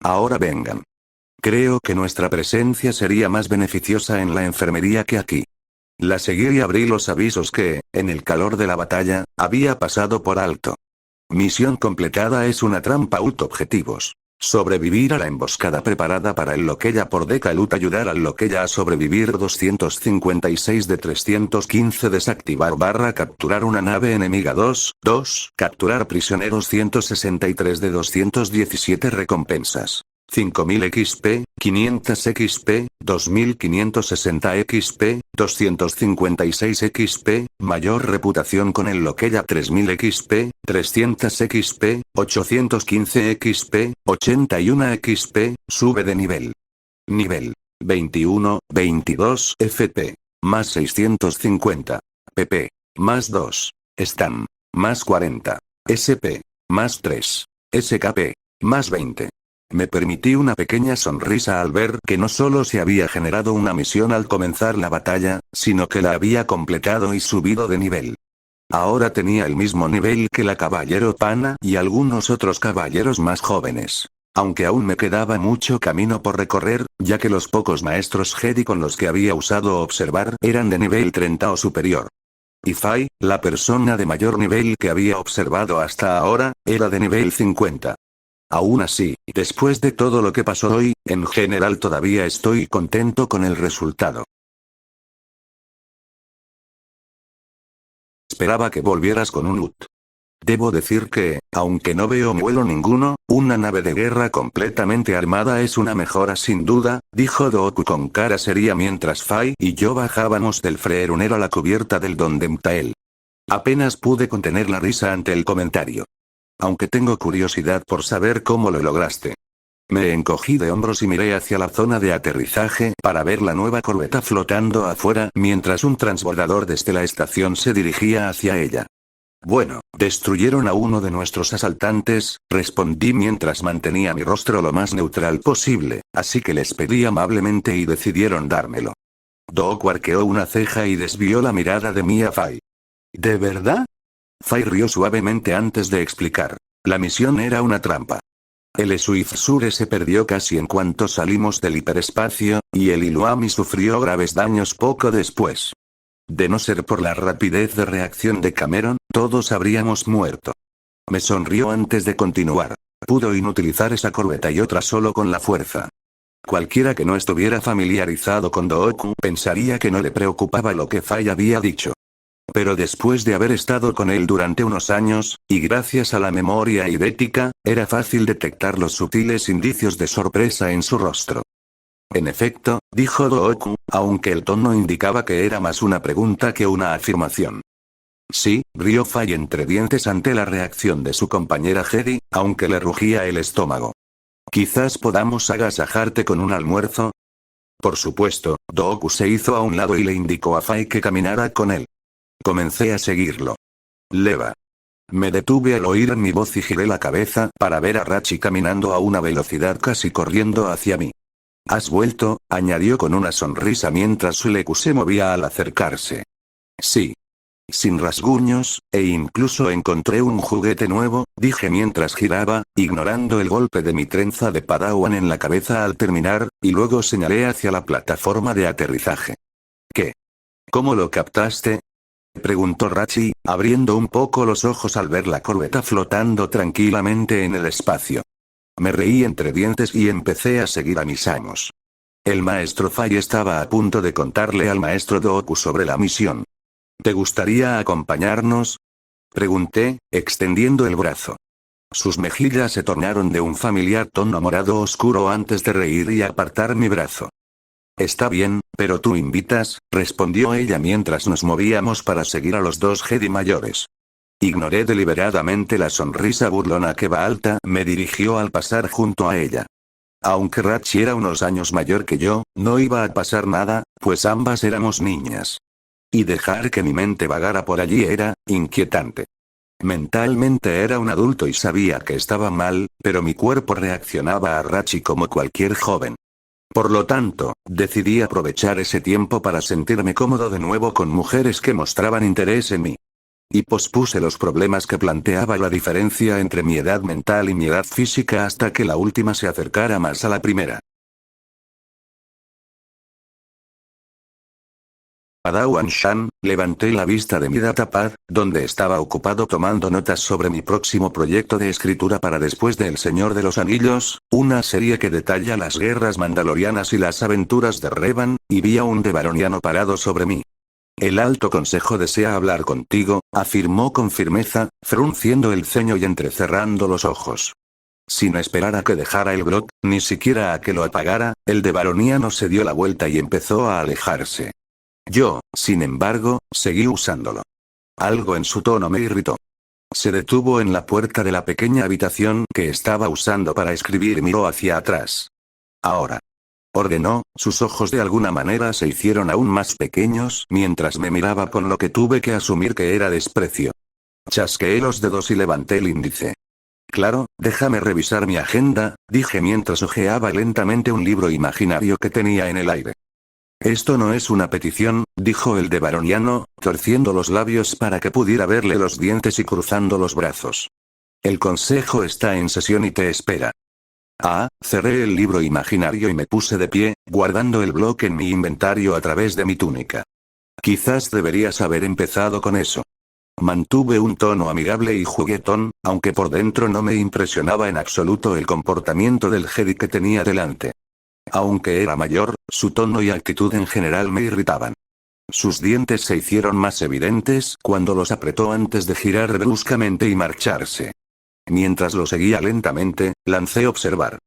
Ahora vengan. Creo que nuestra presencia sería más beneficiosa en la enfermería que aquí. La seguí y abrí los avisos que, en el calor de la batalla, había pasado por alto. Misión completada es una trampa objetivos. Sobrevivir a la emboscada preparada para el Lokeya por Dekalut. Ayudar al Lokeya a sobrevivir 256 de 315. Desactivar / capturar una nave enemiga 2. Capturar prisioneros 163 de 217. Recompensas. 5000 XP, 500 XP, 2560 XP, 256 XP, mayor reputación con el Lokeya 3000 XP, 300 XP, 815 XP, 81 XP, sube de nivel. Nivel 21, 22 FP, más 650. PP, más 2. Stam, más 40. SP, más 3. SKP, más 20. Me permití una pequeña sonrisa al ver que no solo se había generado una misión al comenzar la batalla, sino que la había completado y subido de nivel. Ahora tenía el mismo nivel que la caballero Pana y algunos otros caballeros más jóvenes. Aunque aún me quedaba mucho camino por recorrer, ya que los pocos maestros Jedi con los que había usado observar eran de nivel 30 o superior. Y Fai, la persona de mayor nivel que había observado hasta ahora, era de nivel 50. Aún así, después de todo lo que pasó hoy, en general todavía estoy contento con el resultado. Esperaba que volvieras con un UT. Debo decir que, aunque no veo vuelo ninguno, una nave de guerra completamente armada es una mejora sin duda, dijo Dooku con cara seria mientras Fai y yo bajábamos del freerunero a la cubierta del Don Demtael. Apenas pude contener la risa ante el comentario. Aunque tengo curiosidad por saber cómo lo lograste. Me encogí de hombros y miré hacia la zona de aterrizaje para ver la nueva corbeta flotando afuera mientras un transbordador desde la estación se dirigía hacia ella. Bueno, destruyeron a uno de nuestros asaltantes, respondí mientras mantenía mi rostro lo más neutral posible, así que les pedí amablemente y decidieron dármelo. Dooku arqueó una ceja y desvió la mirada de mí a Fai. ¿De verdad? Fai rió suavemente antes de explicar. La misión era una trampa. El Suizsure se perdió casi en cuanto salimos del hiperespacio, y el Iluami sufrió graves daños poco después. De no ser por la rapidez de reacción de Cameron, todos habríamos muerto. Me sonrió antes de continuar. Pudo inutilizar esa corbeta y otra solo con la fuerza. Cualquiera que no estuviera familiarizado con Dooku pensaría que no le preocupaba lo que Fai había dicho. Pero después de haber estado con él durante unos años, y gracias a la memoria idética, era fácil detectar los sutiles indicios de sorpresa en su rostro. En efecto, dijo Dooku, aunque el tono indicaba que era más una pregunta que una afirmación. Sí, rió Fai entre dientes ante la reacción de su compañera Jedi, aunque le rugía el estómago. Quizás podamos agasajarte con un almuerzo. Por supuesto, Dooku se hizo a un lado y le indicó a Fai que caminara con él. Comencé a seguirlo. Leva. Me detuve al oír mi voz y giré la cabeza para ver a Rachi caminando a una velocidad casi corriendo hacia mí. ¿Has vuelto?, añadió con una sonrisa mientras su Leku se movía al acercarse. Sí. Sin rasguños, e incluso encontré un juguete nuevo, dije mientras giraba, ignorando el golpe de mi trenza de Padawan en la cabeza al terminar, y luego señalé hacia la plataforma de aterrizaje. ¿Qué? ¿Cómo lo captaste?, preguntó Rachi, abriendo un poco los ojos al ver la corbeta flotando tranquilamente en el espacio. Me reí entre dientes y empecé a seguir a mis amos. El maestro Fai estaba a punto de contarle al maestro Dooku sobre la misión. ¿Te gustaría acompañarnos?, pregunté, extendiendo el brazo. Sus mejillas se tornaron de un familiar tono morado oscuro antes de reír y apartar mi brazo. Está bien, pero tú invitas, respondió ella mientras nos movíamos para seguir a los dos Jedi mayores. Ignoré deliberadamente la sonrisa burlona que Baalta me dirigió al pasar junto a ella. Aunque Rachi era unos años mayor que yo, no iba a pasar nada, pues ambas éramos niñas. Y dejar que mi mente vagara por allí era inquietante. Mentalmente era un adulto y sabía que estaba mal, pero mi cuerpo reaccionaba a Rachi como cualquier joven. Por lo tanto, decidí aprovechar ese tiempo para sentirme cómodo de nuevo con mujeres que mostraban interés en mí. Y pospuse los problemas que planteaba la diferencia entre mi edad mental y mi edad física hasta que la última se acercara más a la primera. Padawan Shan, levanté la vista de mi datapad, donde estaba ocupado tomando notas sobre mi próximo proyecto de escritura para después de El Señor de los Anillos, una serie que detalla las guerras mandalorianas y las aventuras de Revan, y vi a un devaroniano parado sobre mí. El Alto Consejo desea hablar contigo, afirmó con firmeza, frunciendo el ceño y entrecerrando los ojos. Sin esperar a que dejara el grot, ni siquiera a que lo apagara, el devaroniano se dio la vuelta y empezó a alejarse. Yo, sin embargo, seguí usándolo. Algo en su tono me irritó. Se detuvo en la puerta de la pequeña habitación que estaba usando para escribir y miró hacia atrás. Ahora. Ordenó, sus ojos de alguna manera se hicieron aún más pequeños mientras me miraba con lo que tuve que asumir que era desprecio. Chasqueé los dedos y levanté el índice. Claro, déjame revisar mi agenda, dije mientras hojeaba lentamente un libro imaginario que tenía en el aire. Esto no es una petición, dijo el devaroniano, torciendo los labios para que pudiera verle los dientes y cruzando los brazos. El consejo está en sesión y te espera. Cerré el libro imaginario y me puse de pie, guardando el bloque en mi inventario a través de mi túnica. Quizás deberías haber empezado con eso. Mantuve un tono amigable y juguetón, aunque por dentro no me impresionaba en absoluto el comportamiento del Jedi que tenía delante. Aunque era mayor, su tono y actitud en general me irritaban. Sus dientes se hicieron más evidentes cuando los apretó antes de girar bruscamente y marcharse. Mientras lo seguía lentamente, lancé observar.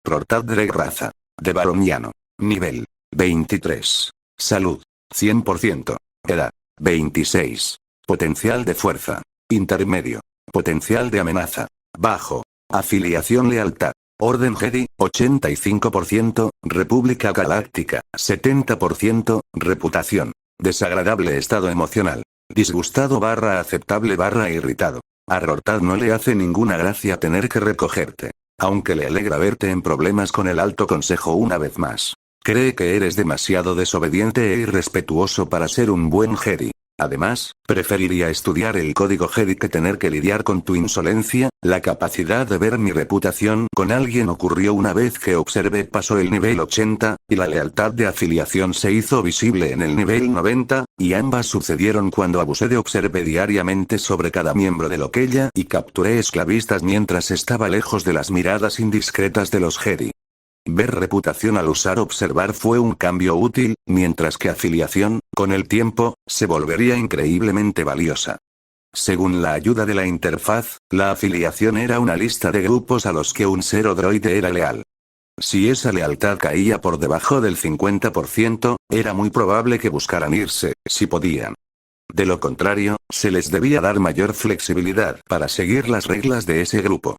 Rortad Dreg raza. Devaroniano. Nivel. 23. Salud. 100%. Edad. 26. Potencial de fuerza. Intermedio. Potencial de amenaza. Bajo. Afiliación lealtad. Orden Jedi, 85%, República Galáctica, 70%, reputación. Desagradable estado emocional. Disgustado / aceptable / irritado. A Rortad no le hace ninguna gracia tener que recogerte. Aunque le alegra verte en problemas con el Alto Consejo una vez más. Cree que eres demasiado desobediente e irrespetuoso para ser un buen Jedi. Además, preferiría estudiar el código Jedi que tener que lidiar con tu insolencia. La capacidad de ver mi reputación con alguien ocurrió una vez que Observe pasó el nivel 80, y la lealtad de afiliación se hizo visible en el nivel 90, y ambas sucedieron cuando abusé de Observe diariamente sobre cada miembro de Loquella y capturé esclavistas mientras estaba lejos de las miradas indiscretas de los Jedi. Ver reputación al usar observar fue un cambio útil, mientras que afiliación, con el tiempo, se volvería increíblemente valiosa. Según la ayuda de la interfaz, la afiliación era una lista de grupos a los que un ser o droide era leal. Si esa lealtad caía por debajo del 50%, era muy probable que buscaran irse, si podían. De lo contrario, se les debía dar mayor flexibilidad para seguir las reglas de ese grupo.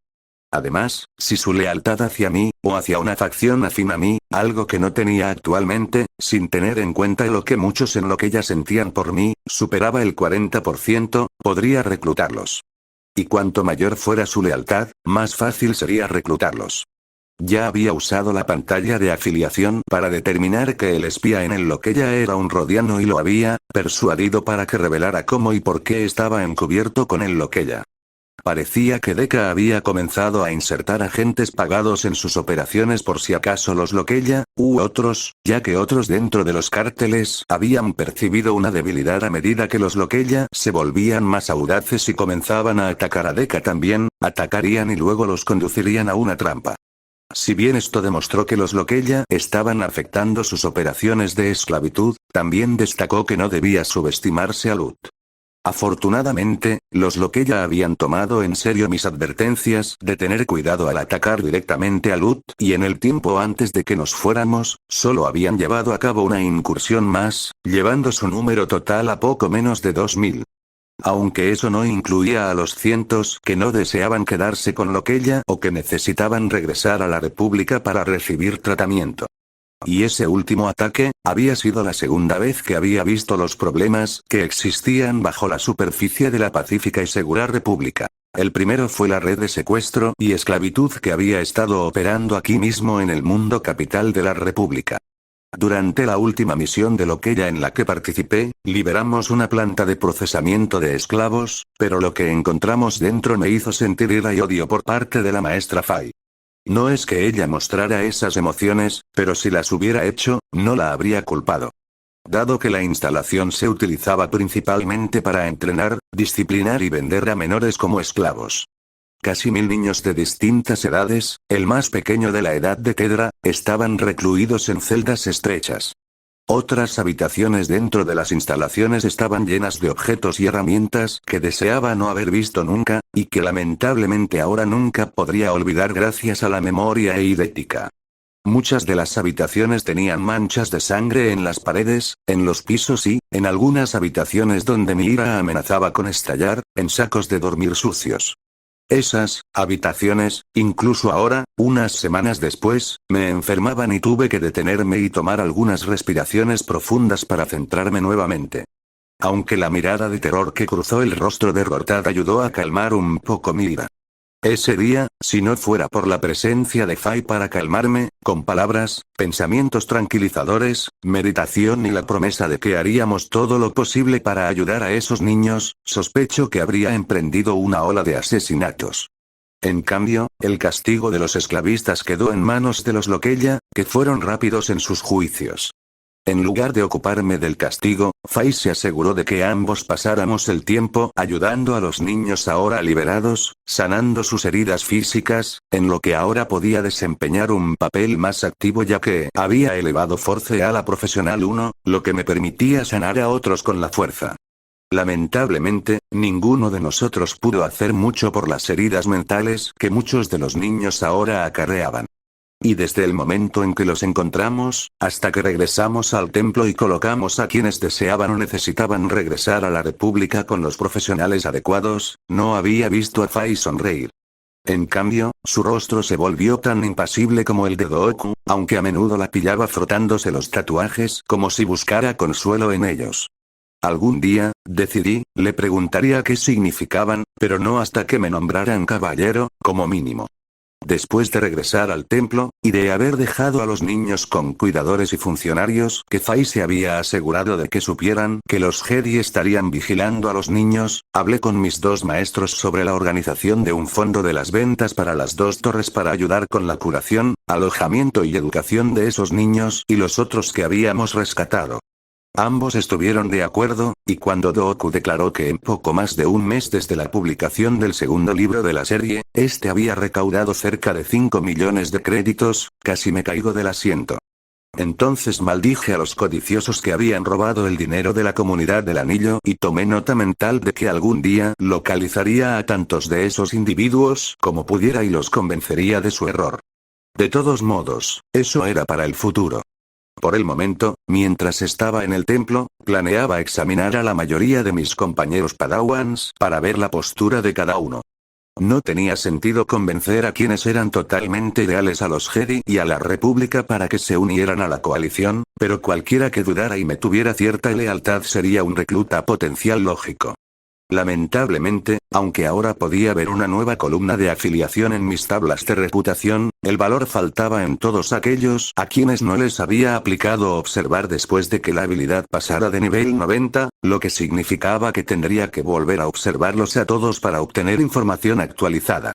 Además, si su lealtad hacia mí, o hacia una facción afín a mí, algo que no tenía actualmente, sin tener en cuenta lo que muchos en lo que ya sentían por mí, superaba el 40%, podría reclutarlos. Y cuanto mayor fuera su lealtad, más fácil sería reclutarlos. Ya había usado la pantalla de afiliación para determinar que el espía en el Loquella era un rodiano y lo había persuadido para que revelara cómo y por qué estaba encubierto con el Loquella. Parecía que Deka había comenzado a insertar agentes pagados en sus operaciones por si acaso los Loquella, u otros, ya que otros dentro de los cárteles habían percibido una debilidad a medida que los Loquella se volvían más audaces y comenzaban a atacar a Deka también, atacarían y luego los conducirían a una trampa. Si bien esto demostró que los Loquella estaban afectando sus operaciones de esclavitud, también destacó que no debía subestimarse a Lut. Afortunadamente, los Loquella habían tomado en serio mis advertencias de tener cuidado al atacar directamente a Lut, y en el tiempo antes de que nos fuéramos, solo habían llevado a cabo una incursión más, llevando su número total a poco menos de 2000. Aunque eso no incluía a los cientos que no deseaban quedarse con Loquella o que necesitaban regresar a la República para recibir tratamiento. Y ese último ataque, había sido la segunda vez que había visto los problemas que existían bajo la superficie de la pacífica y segura República. El primero fue la red de secuestro y esclavitud que había estado operando aquí mismo en el mundo capital de la República. Durante la última misión de Loquella en la que participé, liberamos una planta de procesamiento de esclavos, pero lo que encontramos dentro me hizo sentir ira y odio por parte de la maestra Fai. No es que ella mostrara esas emociones, pero si las hubiera hecho, no la habría culpado. Dado que la instalación se utilizaba principalmente para entrenar, disciplinar y vender a menores como esclavos. Casi 1000 niños de distintas edades, el más pequeño de la edad de Tedra, estaban recluidos en celdas estrechas. Otras habitaciones dentro de las instalaciones estaban llenas de objetos y herramientas que deseaba no haber visto nunca, y que lamentablemente ahora nunca podría olvidar gracias a la memoria eidética. Muchas de las habitaciones tenían manchas de sangre en las paredes, en los pisos y, en algunas habitaciones donde mi ira amenazaba con estallar, en sacos de dormir sucios. Esas habitaciones, incluso ahora, unas semanas después, me enfermaban y tuve que detenerme y tomar algunas respiraciones profundas para centrarme nuevamente. Aunque la mirada de terror que cruzó el rostro de Gortad ayudó a calmar un poco mi ira. Ese día, si no fuera por la presencia de Fai para calmarme, con palabras, pensamientos tranquilizadores, meditación y la promesa de que haríamos todo lo posible para ayudar a esos niños, sospecho que habría emprendido una ola de asesinatos. En cambio, el castigo de los esclavistas quedó en manos de los Loquella, que fueron rápidos en sus juicios. En lugar de ocuparme del castigo, Fai se aseguró de que ambos pasáramos el tiempo ayudando a los niños ahora liberados, sanando sus heridas físicas, en lo que ahora podía desempeñar un papel más activo ya que había elevado Force a la Profesional 1, lo que me permitía sanar a otros con la fuerza. Lamentablemente, ninguno de nosotros pudo hacer mucho por las heridas mentales que muchos de los niños ahora acarreaban. Y desde el momento en que los encontramos, hasta que regresamos al templo y colocamos a quienes deseaban o necesitaban regresar a la República con los profesionales adecuados, no había visto a Fai sonreír. En cambio, su rostro se volvió tan impasible como el de Goku, aunque a menudo la pillaba frotándose los tatuajes como si buscara consuelo en ellos. Algún día, decidí, le preguntaría qué significaban, pero no hasta que me nombraran caballero, como mínimo. Después de regresar al templo, y de haber dejado a los niños con cuidadores y funcionarios que Fai se había asegurado de que supieran que los Jedi estarían vigilando a los niños, hablé con mis dos maestros sobre la organización de un fondo de las ventas para las dos torres para ayudar con la curación, alojamiento y educación de esos niños y los otros que habíamos rescatado. Ambos estuvieron de acuerdo, y cuando Dooku declaró que en poco más de un mes desde la publicación del segundo libro de la serie, este había recaudado cerca de 5 millones de créditos, casi me caigo del asiento. Entonces maldije a los codiciosos que habían robado el dinero de la comunidad del anillo y tomé nota mental de que algún día localizaría a tantos de esos individuos como pudiera y los convencería de su error. De todos modos, eso era para el futuro. Por el momento, mientras estaba en el templo, planeaba examinar a la mayoría de mis compañeros padawans para ver la postura de cada uno. No tenía sentido convencer a quienes eran totalmente leales a los Jedi y a la República para que se unieran a la coalición, pero cualquiera que dudara y me tuviera cierta lealtad sería un recluta potencial lógico. Lamentablemente, aunque ahora podía ver una nueva columna de afiliación en mis tablas de reputación, el valor faltaba en todos aquellos a quienes no les había aplicado observar después de que la habilidad pasara de nivel 90, lo que significaba que tendría que volver a observarlos a todos para obtener información actualizada.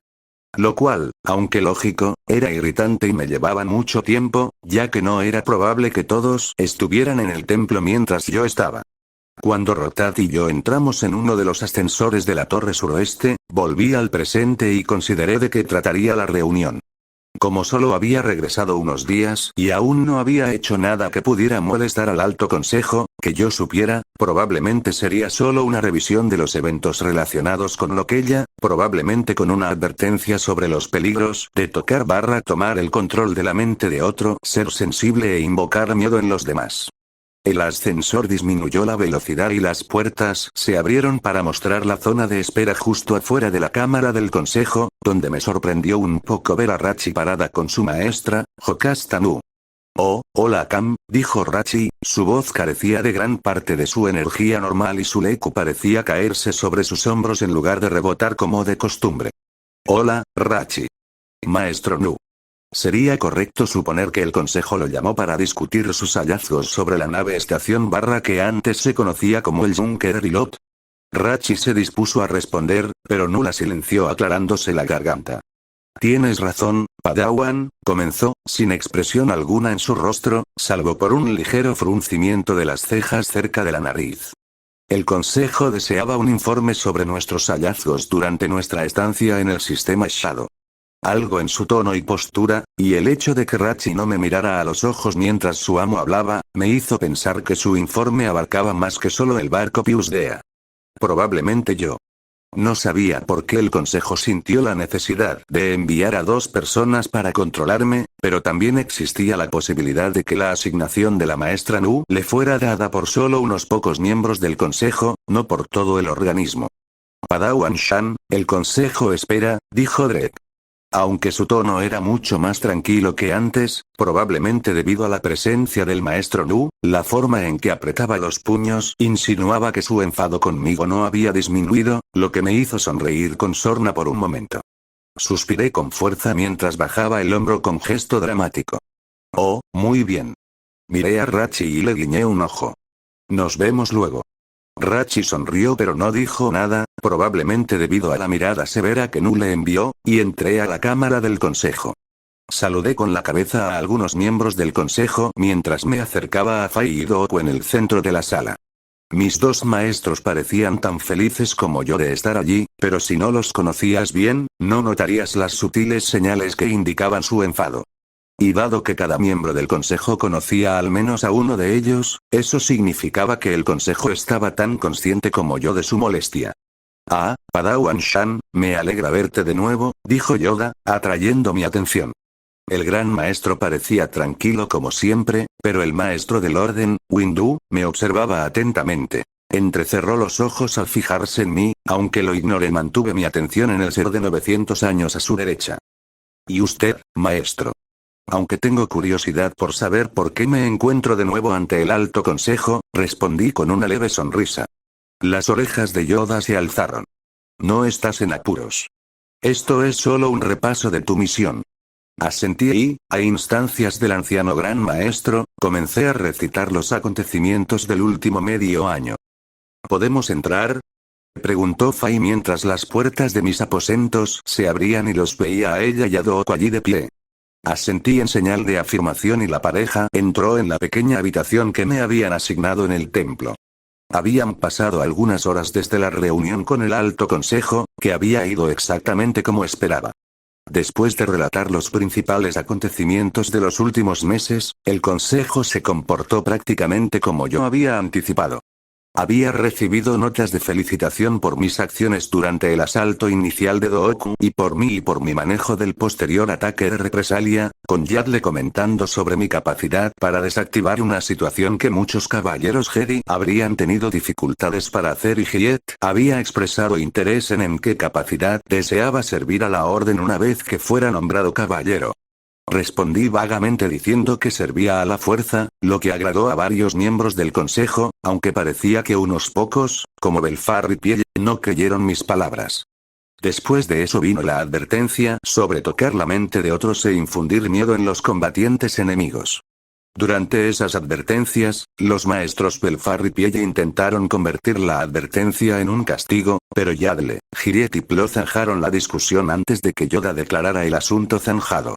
Lo cual, aunque lógico, era irritante y me llevaba mucho tiempo, ya que no era probable que todos estuvieran en el templo mientras yo estaba. Cuando Rotat y yo entramos en uno de los ascensores de la torre suroeste, volví al presente y consideré de qué trataría la reunión. Como solo había regresado unos días y aún no había hecho nada que pudiera molestar al Alto Consejo, que yo supiera, probablemente sería solo una revisión de los eventos relacionados con Loquella, probablemente con una advertencia sobre los peligros de tomar el control de la mente de otro ser sensible e invocar miedo en los demás. El ascensor disminuyó la velocidad y las puertas se abrieron para mostrar la zona de espera justo afuera de la cámara del consejo, donde me sorprendió un poco ver a Rachi parada con su maestra, Jocasta Tanu. Oh, hola Cam, dijo Rachi, su voz carecía de gran parte de su energía normal y su leku parecía caerse sobre sus hombros en lugar de rebotar como de costumbre. Hola, Rachi. Maestro Nu. Sería correcto suponer que el consejo lo llamó para discutir sus hallazgos sobre la nave estación que antes se conocía como el Junker Rilot. Rachi se dispuso a responder, pero Nu la silenció aclarándose la garganta. Tienes razón, Padawan, comenzó, sin expresión alguna en su rostro, salvo por un ligero fruncimiento de las cejas cerca de la nariz. El consejo deseaba un informe sobre nuestros hallazgos durante nuestra estancia en el sistema Shadow. Algo en su tono y postura, y el hecho de que Rachi no me mirara a los ojos mientras su amo hablaba, me hizo pensar que su informe abarcaba más que solo el barco Pius Dea. Probablemente yo. No sabía por qué el consejo sintió la necesidad de enviar a 2 personas para controlarme, pero también existía la posibilidad de que la asignación de la maestra Nu le fuera dada por solo unos pocos miembros del consejo, no por todo el organismo. Padawan Shan, el consejo espera, dijo Drek. Aunque su tono era mucho más tranquilo que antes, probablemente debido a la presencia del maestro Nu, la forma en que apretaba los puños insinuaba que su enfado conmigo no había disminuido, lo que me hizo sonreír con sorna por un momento. Suspiré con fuerza mientras bajaba el hombro con gesto dramático. Oh, muy bien. Miré a Rachi y le guiñé un ojo. Nos vemos luego. Rachi sonrió pero no dijo nada, probablemente debido a la mirada severa que Nu le envió, y entré a la cámara del consejo. Saludé con la cabeza a algunos miembros del consejo mientras me acercaba a Fai y Dooku en el centro de la sala. Mis 2 maestros parecían tan felices como yo de estar allí, pero si no los conocías bien, no notarías las sutiles señales que indicaban su enfado. Y dado que cada miembro del consejo conocía al menos a uno de ellos, eso significaba que el consejo estaba tan consciente como yo de su molestia. Ah, Padawan Shan, me alegra verte de nuevo, dijo Yoda, atrayendo mi atención. El gran maestro parecía tranquilo como siempre, pero el maestro del orden, Windu, me observaba atentamente. Entrecerró los ojos al fijarse en mí, aunque lo ignoré mantuve mi atención en el ser de 900 años a su derecha. ¿Y usted, maestro? Aunque tengo curiosidad por saber por qué me encuentro de nuevo ante el Alto Consejo, respondí con una leve sonrisa. Las orejas de Yoda se alzaron. No estás en apuros. Esto es solo un repaso de tu misión. Asentí y, a instancias del anciano gran maestro, comencé a recitar los acontecimientos del último medio año. ¿Podemos entrar?, preguntó Fai mientras las puertas de mis aposentos se abrían y los veía a ella y a Dooku allí de pie. Asentí en señal de afirmación y la pareja entró en la pequeña habitación que me habían asignado en el templo. Habían pasado algunas horas desde la reunión con el Alto Consejo, que había ido exactamente como esperaba. Después de relatar los principales acontecimientos de los últimos meses, el Consejo se comportó prácticamente como yo había anticipado. Había recibido notas de felicitación por mis acciones durante el asalto inicial de Dooku y por mi manejo del posterior ataque de represalia, con Yadle comentando sobre mi capacidad para desactivar una situación que muchos caballeros Jedi habrían tenido dificultades para hacer y Hiet había expresado interés en qué capacidad deseaba servir a la Orden una vez que fuera nombrado caballero. Respondí vagamente diciendo que servía a la fuerza, lo que agradó a varios miembros del consejo, aunque parecía que unos pocos, como Belfar y Pielle, no creyeron mis palabras. Después de eso vino la advertencia sobre tocar la mente de otros e infundir miedo en los combatientes enemigos. Durante esas advertencias, los maestros Belfar y Pielle intentaron convertir la advertencia en un castigo, pero Yadle, Hiet y Plo zanjaron la discusión antes de que Yoda declarara el asunto zanjado.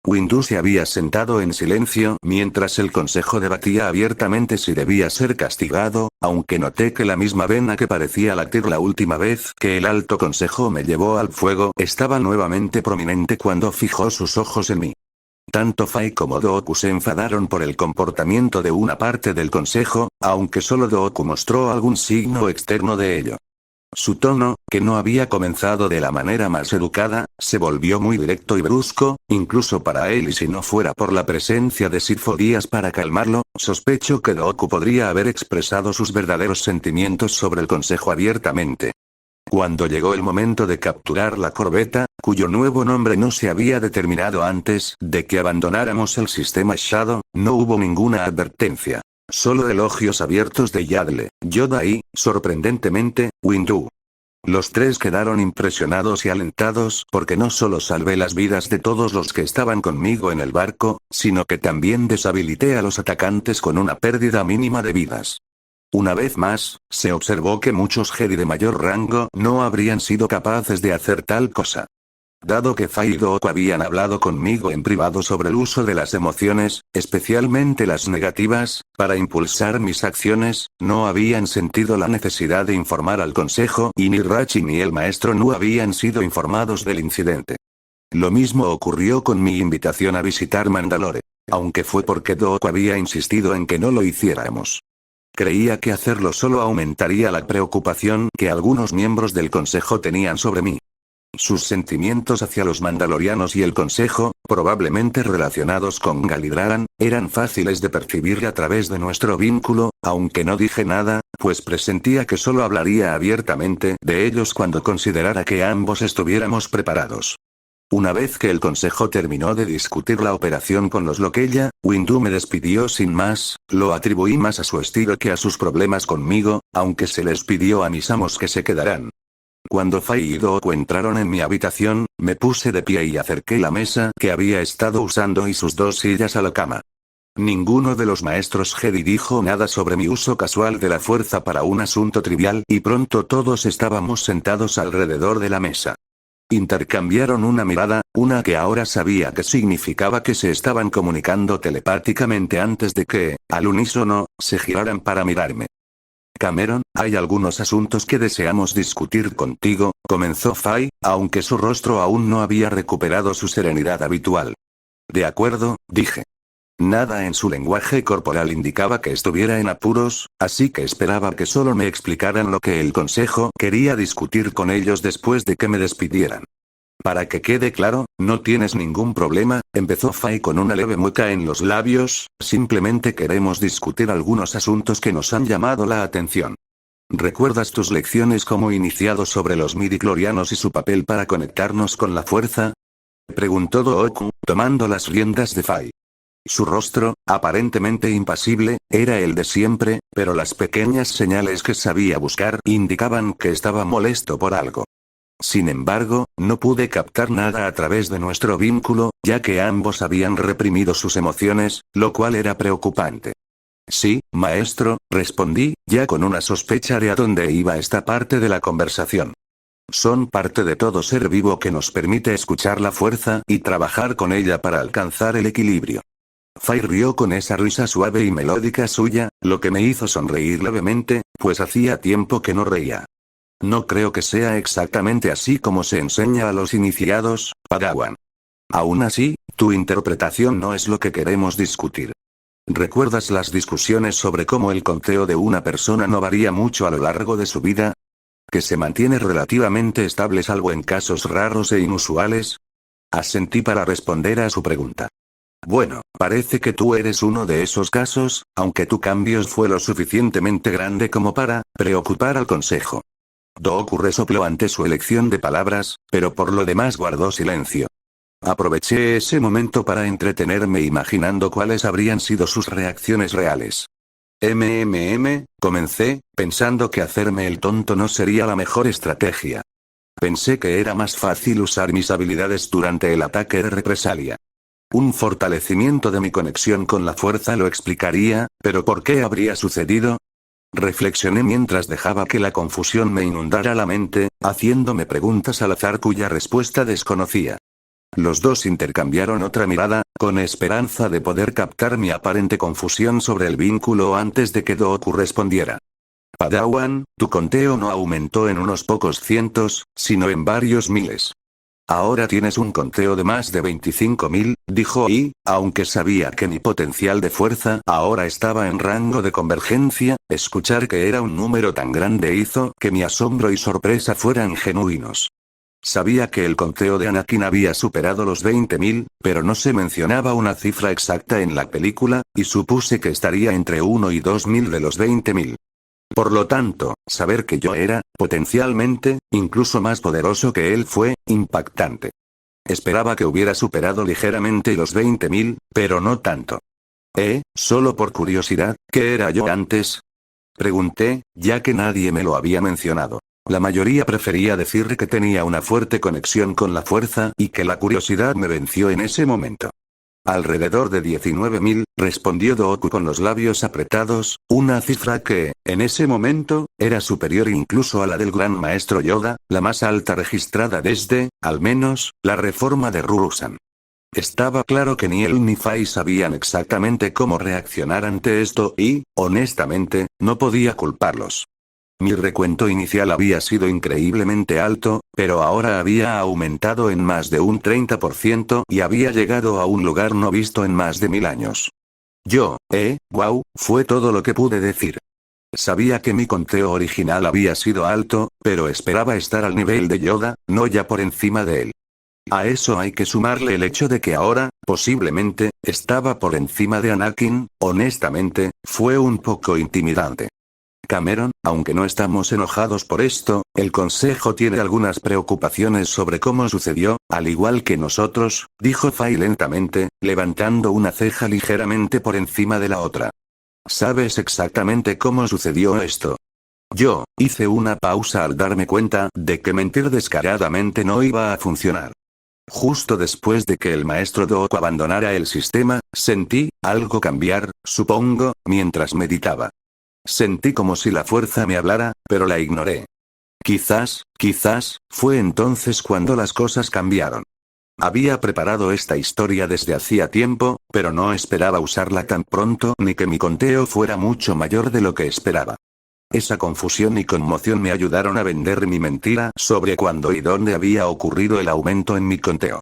Windu se había sentado en silencio mientras el consejo debatía abiertamente si debía ser castigado, aunque noté que la misma vena que parecía latir la última vez que el alto consejo me llevó al fuego estaba nuevamente prominente cuando fijó sus ojos en mí. Tanto Fai como Dooku se enfadaron por el comportamiento de una parte del consejo, aunque solo Dooku mostró algún signo externo de ello. Su tono, que no había comenzado de la manera más educada, se volvió muy directo y brusco, incluso para él, y si no fuera por la presencia de Sifo Dyas para calmarlo, sospecho que Dooku podría haber expresado sus verdaderos sentimientos sobre el consejo abiertamente. Cuando llegó el momento de capturar la corbeta, cuyo nuevo nombre no se había determinado antes de que abandonáramos el sistema Shadow, no hubo ninguna advertencia. Solo elogios abiertos de Yadle, Yoda y, sorprendentemente, Windu. Los tres quedaron impresionados y alentados porque no solo salvé las vidas de todos los que estaban conmigo en el barco, sino que también deshabilité a los atacantes con una pérdida mínima de vidas. Una vez más, se observó que muchos Jedi de mayor rango no habrían sido capaces de hacer tal cosa. Dado que Fai y Dooku habían hablado conmigo en privado sobre el uso de las emociones, especialmente las negativas, para impulsar mis acciones, no habían sentido la necesidad de informar al consejo y ni Rachi ni el maestro no habían sido informados del incidente. Lo mismo ocurrió con mi invitación a visitar Mandalore. Aunque fue porque Dooku había insistido en que no lo hiciéramos. Creía que hacerlo solo aumentaría la preocupación que algunos miembros del consejo tenían sobre mí. Sus sentimientos hacia los mandalorianos y el consejo, probablemente relacionados con Galidraan, eran fáciles de percibir a través de nuestro vínculo, aunque no dije nada, pues presentía que solo hablaría abiertamente de ellos cuando considerara que ambos estuviéramos preparados. Una vez que el consejo terminó de discutir la operación con los Loquella, Windu me despidió sin más, lo atribuí más a su estilo que a sus problemas conmigo, aunque se les pidió a mis amos que se quedaran. Cuando Fai y Dooku entraron en mi habitación, me puse de pie y acerqué la mesa que había estado usando y sus dos sillas a la cama. Ninguno de los maestros Jedi dijo nada sobre mi uso casual de la fuerza para un asunto trivial y pronto todos estábamos sentados alrededor de la mesa. Intercambiaron una mirada, una que ahora sabía que significaba que se estaban comunicando telepáticamente antes de que, al unísono, se giraran para mirarme. Cameron, hay algunos asuntos que deseamos discutir contigo, comenzó Fai, aunque su rostro aún no había recuperado su serenidad habitual. De acuerdo, dije. Nada en su lenguaje corporal indicaba que estuviera en apuros, así que esperaba que solo me explicaran lo que el consejo quería discutir con ellos después de que me despidieran. Para que quede claro, no tienes ningún problema, empezó Fai con una leve mueca en los labios, simplemente queremos discutir algunos asuntos que nos han llamado la atención. ¿Recuerdas tus lecciones como iniciado sobre los midichlorianos y su papel para conectarnos con la fuerza? Preguntó Dooku, tomando las riendas de Fai. Su rostro, aparentemente impasible, era el de siempre, pero las pequeñas señales que sabía buscar indicaban que estaba molesto por algo. Sin embargo, no pude captar nada a través de nuestro vínculo, ya que ambos habían reprimido sus emociones, lo cual era preocupante. Sí, maestro, respondí, ya con una sospecha de a dónde iba esta parte de la conversación. Son parte de todo ser vivo que nos permite escuchar la fuerza y trabajar con ella para alcanzar el equilibrio. Fai rió con esa risa suave y melódica suya, lo que me hizo sonreír levemente, pues hacía tiempo que no reía. No creo que sea exactamente así como se enseña a los iniciados, Padawan. Aún así, tu interpretación no es lo que queremos discutir. ¿Recuerdas las discusiones sobre cómo el conteo de una persona no varía mucho a lo largo de su vida? ¿Que se mantiene relativamente estable salvo en casos raros e inusuales? Asentí para responder a su pregunta. Bueno, parece que tú eres uno de esos casos, aunque tu cambio fue lo suficientemente grande como para preocupar al consejo. Doku resopló ante su elección de palabras, pero por lo demás guardó silencio. Aproveché ese momento para entretenerme imaginando cuáles habrían sido sus reacciones reales. Comencé, pensando que hacerme el tonto no sería la mejor estrategia. Pensé que era más fácil usar mis habilidades durante el ataque de represalia. Un fortalecimiento de mi conexión con la fuerza lo explicaría, pero ¿por qué habría sucedido? Reflexioné mientras dejaba que la confusión me inundara la mente, haciéndome preguntas al azar cuya respuesta desconocía. Los dos intercambiaron otra mirada, con esperanza de poder captar mi aparente confusión sobre el vínculo antes de que Doku respondiera. Padawan, tu conteo no aumentó en unos pocos cientos, sino en varios miles. Ahora tienes un conteo de más de 25.000, dijo y, aunque sabía que mi potencial de fuerza ahora estaba en rango de convergencia, escuchar que era un número tan grande hizo que mi asombro y sorpresa fueran genuinos. Sabía que el conteo de Anakin había superado los 20.000, pero no se mencionaba una cifra exacta en la película, y supuse que estaría entre 1 y 2.000 de los 20.000. Por lo tanto, saber que yo era, potencialmente, incluso más poderoso que él fue, impactante. Esperaba que hubiera superado ligeramente los 20.000, pero no tanto. Solo por curiosidad, ¿qué era yo antes? Pregunté, ya que nadie me lo había mencionado. La mayoría prefería decir que tenía una fuerte conexión con la fuerza y que la curiosidad me venció en ese momento. Alrededor de 19.000, respondió Doku con los labios apretados, una cifra que, en ese momento, era superior incluso a la del gran maestro Yoda, la más alta registrada desde, al menos, la reforma de Rurusan. Estaba claro que ni él ni Fai sabían exactamente cómo reaccionar ante esto y, honestamente, no podía culparlos. Mi recuento inicial había sido increíblemente alto, pero ahora había aumentado en más de un 30% y había llegado a un lugar no visto en más de 1000 años. Wow, fue todo lo que pude decir. Sabía que mi conteo original había sido alto, pero esperaba estar al nivel de Yoda, no ya por encima de él. A eso hay que sumarle el hecho de que ahora, posiblemente, estaba por encima de Anakin. Honestamente, fue un poco intimidante. Cameron, aunque no estamos enojados por esto, el consejo tiene algunas preocupaciones sobre cómo sucedió, al igual que nosotros, dijo Fai lentamente, levantando una ceja ligeramente por encima de la otra. ¿Sabes exactamente cómo sucedió esto? Yo, hice una pausa al darme cuenta de que mentir descaradamente no iba a funcionar. Justo después de que el maestro Doku abandonara el sistema, sentí algo cambiar, supongo, mientras meditaba. Sentí como si la fuerza me hablara, pero la ignoré. Quizás, fue entonces cuando las cosas cambiaron. Había preparado esta historia desde hacía tiempo, pero no esperaba usarla tan pronto ni que mi conteo fuera mucho mayor de lo que esperaba. Esa confusión y conmoción me ayudaron a vender mi mentira sobre cuándo y dónde había ocurrido el aumento en mi conteo.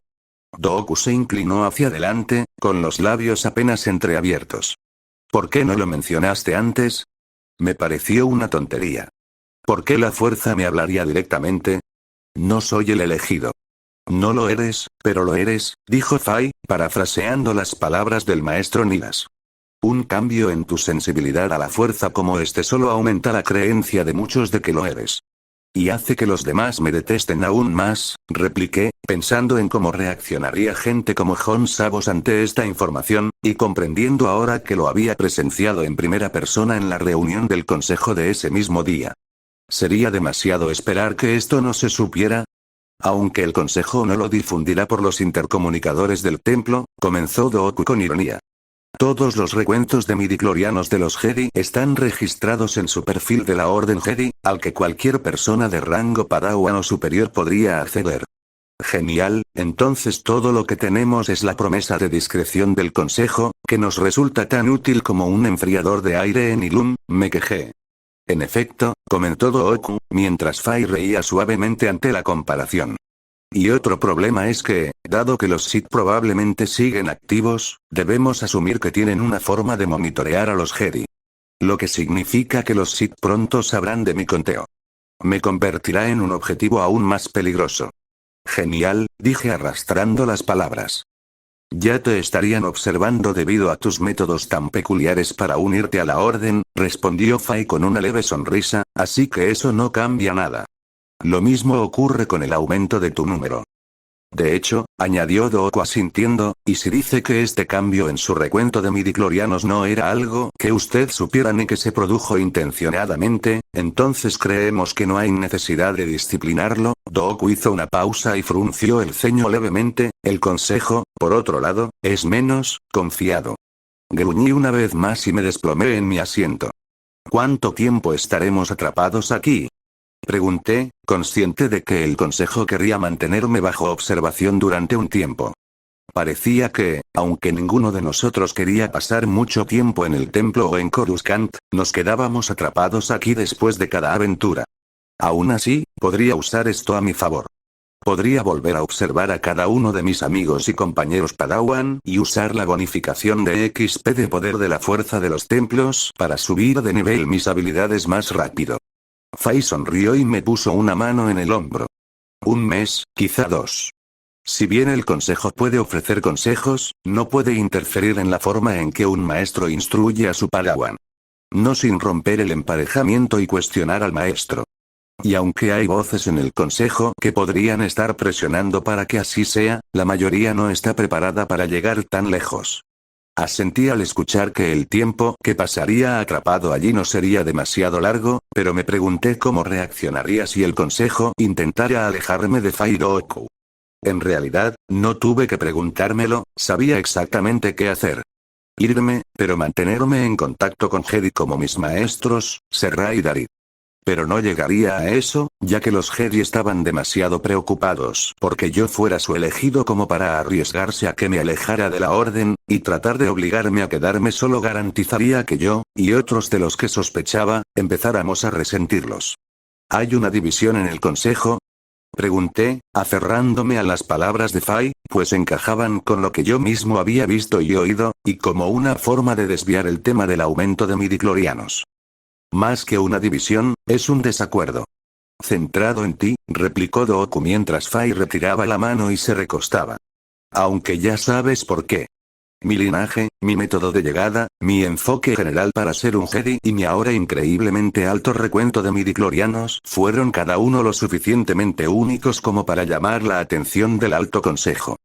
Doku se inclinó hacia adelante, con los labios apenas entreabiertos. ¿Por qué no lo mencionaste antes? Me pareció una tontería. ¿Por qué la fuerza me hablaría directamente? No soy el elegido. No lo eres, pero lo eres, dijo Fai, parafraseando las palabras del maestro Nilas. Un cambio en tu sensibilidad a la fuerza como este solo aumenta la creencia de muchos de que lo eres. Y hace que los demás me detesten aún más, repliqué, pensando en cómo reaccionaría gente como Jon Savos ante esta información, y comprendiendo ahora que lo había presenciado en primera persona en la reunión del consejo de ese mismo día. ¿Sería demasiado esperar que esto no se supiera? Aunque el consejo no lo difundirá por los intercomunicadores del templo, comenzó Doku con ironía. Todos los recuentos de midichlorianos de los Jedi están registrados en su perfil de la Orden Jedi, al que cualquier persona de rango Padawan o superior podría acceder. Genial, entonces todo lo que tenemos es la promesa de discreción del Consejo, que nos resulta tan útil como un enfriador de aire en Ilum, me quejé. En efecto, comentó Dooku, mientras Fai reía suavemente ante la comparación. Y otro problema es que, dado que los Sith probablemente siguen activos, debemos asumir que tienen una forma de monitorear a los Jedi. Lo que significa que los Sith pronto sabrán de mi conteo. Me convertirá en un objetivo aún más peligroso. Genial, dije arrastrando las palabras. Ya te estarían observando debido a tus métodos tan peculiares para unirte a la Orden, respondió Fai con una leve sonrisa, así que eso no cambia nada. Lo mismo ocurre con el aumento de tu número. De hecho, añadió Dooku asintiendo, y si dice que este cambio en su recuento de midichlorianos no era algo que usted supiera ni que se produjo intencionadamente, entonces creemos que no hay necesidad de disciplinarlo. Dooku hizo una pausa y frunció el ceño levemente. El consejo, por otro lado, es menos confiado. Gruñí una vez más y me desplomé en mi asiento. ¿Cuánto tiempo estaremos atrapados aquí? Pregunté, consciente de que el consejo querría mantenerme bajo observación durante un tiempo. Parecía que, aunque ninguno de nosotros quería pasar mucho tiempo en el templo o en Coruscant, nos quedábamos atrapados aquí después de cada aventura. Aún así, podría usar esto a mi favor. Podría volver a observar a cada uno de mis amigos y compañeros Padawan y usar la bonificación de XP de poder de la fuerza de los templos para subir de nivel mis habilidades más rápido. Fai sonrió y me puso una mano en el hombro. Un mes, quizá 2. Si bien el consejo puede ofrecer consejos, no puede interferir en la forma en que un maestro instruye a su Padawan. No sin romper el emparejamiento y cuestionar al maestro. Y aunque hay voces en el consejo que podrían estar presionando para que así sea, la mayoría no está preparada para llegar tan lejos. Asentí al escuchar que el tiempo que pasaría atrapado allí no sería demasiado largo, pero me pregunté cómo reaccionaría si el consejo intentara alejarme de Fai Dooku. En realidad, no tuve que preguntármelo, sabía exactamente qué hacer. Irme, pero mantenerme en contacto con Jedi como mis maestros, Serra y Darit. Pero no llegaría a eso, ya que los Jedi estaban demasiado preocupados porque yo fuera su elegido como para arriesgarse a que me alejara de la Orden, y tratar de obligarme a quedarme solo garantizaría que yo, y otros de los que sospechaba, empezáramos a resentirlos. ¿Hay una división en el Consejo? Pregunté, aferrándome a las palabras de Fai, pues encajaban con lo que yo mismo había visto y oído, y como una forma de desviar el tema del aumento de midichlorianos. Más que una división, es un desacuerdo. Centrado en ti, replicó Dooku mientras Fai retiraba la mano y se recostaba. Aunque ya sabes por qué. Mi linaje, mi método de llegada, mi enfoque general para ser un Jedi y mi ahora increíblemente alto recuento de midichlorianos fueron cada uno lo suficientemente únicos como para llamar la atención del Alto Consejo.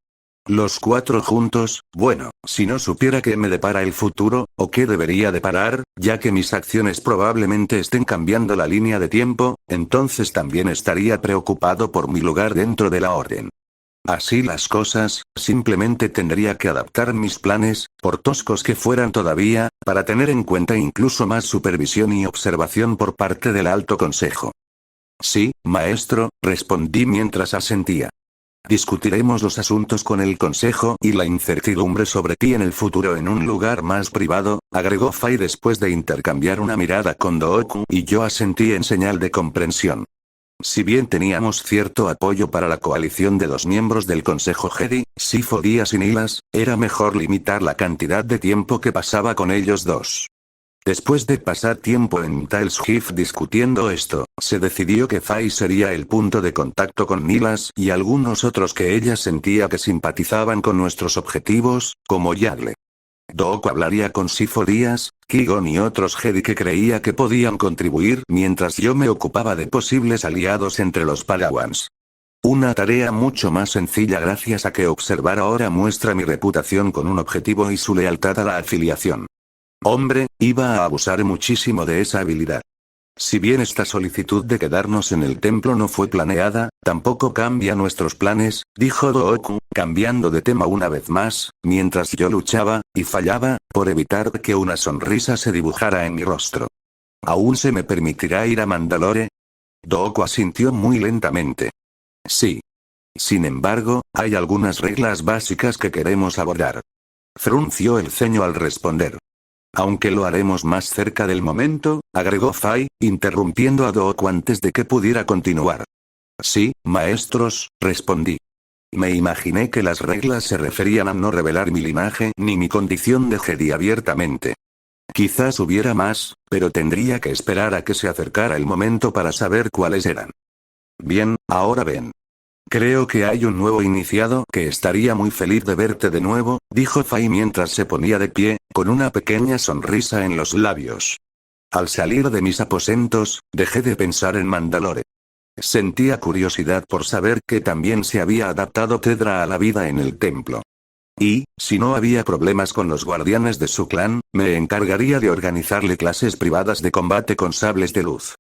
Los 4 juntos, bueno, si no supiera qué me depara el futuro, o qué debería deparar, ya que mis acciones probablemente estén cambiando la línea de tiempo, entonces también estaría preocupado por mi lugar dentro de la Orden. Así las cosas, simplemente tendría que adaptar mis planes, por toscos que fueran todavía, para tener en cuenta incluso más supervisión y observación por parte del Alto Consejo. Sí, maestro, respondí mientras asentía. Discutiremos los asuntos con el Consejo y la incertidumbre sobre ti en el futuro en un lugar más privado, agregó Fai después de intercambiar una mirada con Dooku y yo asentí en señal de comprensión. Si bien teníamos cierto apoyo para la coalición de 2 miembros del Consejo Jedi, Sifo Dyas y Nilas, era mejor limitar la cantidad de tiempo que pasaba con ellos dos. Después de pasar tiempo en Tails Gif discutiendo esto, se decidió que Fai sería el punto de contacto con Nilas y algunos otros que ella sentía que simpatizaban con nuestros objetivos, como Yaddle. Dooku hablaría con Sifo Dyas, Qui-Gon y otros Jedi que creía que podían contribuir mientras yo me ocupaba de posibles aliados entre los Padawans. Una tarea mucho más sencilla gracias a que observar ahora muestra mi reputación con un objetivo y su lealtad a la afiliación. Hombre, iba a abusar muchísimo de esa habilidad. Si bien esta solicitud de quedarnos en el templo no fue planeada, tampoco cambia nuestros planes, dijo Dooku, cambiando de tema una vez más, mientras yo luchaba, y fallaba, por evitar que una sonrisa se dibujara en mi rostro. ¿Aún se me permitirá ir a Mandalore? Dooku asintió muy lentamente. Sí. Sin embargo, hay algunas reglas básicas que queremos abordar. Frunció el ceño al responder. Aunque lo haremos más cerca del momento, agregó Fai, interrumpiendo a Dooku antes de que pudiera continuar. Sí, maestros, respondí. Me imaginé que las reglas se referían a no revelar mi linaje ni mi condición de Jedi abiertamente. Quizás hubiera más, pero tendría que esperar a que se acercara el momento para saber cuáles eran. Bien, ahora ven. Creo que hay un nuevo iniciado que estaría muy feliz de verte de nuevo, dijo Fai mientras se ponía de pie, con una pequeña sonrisa en los labios. Al salir de mis aposentos, dejé de pensar en Mandalore. Sentía curiosidad por saber que también se había adaptado Tedra a la vida en el templo. Y, si no había problemas con los guardianes de su clan, me encargaría de organizarle clases privadas de combate con sables de luz.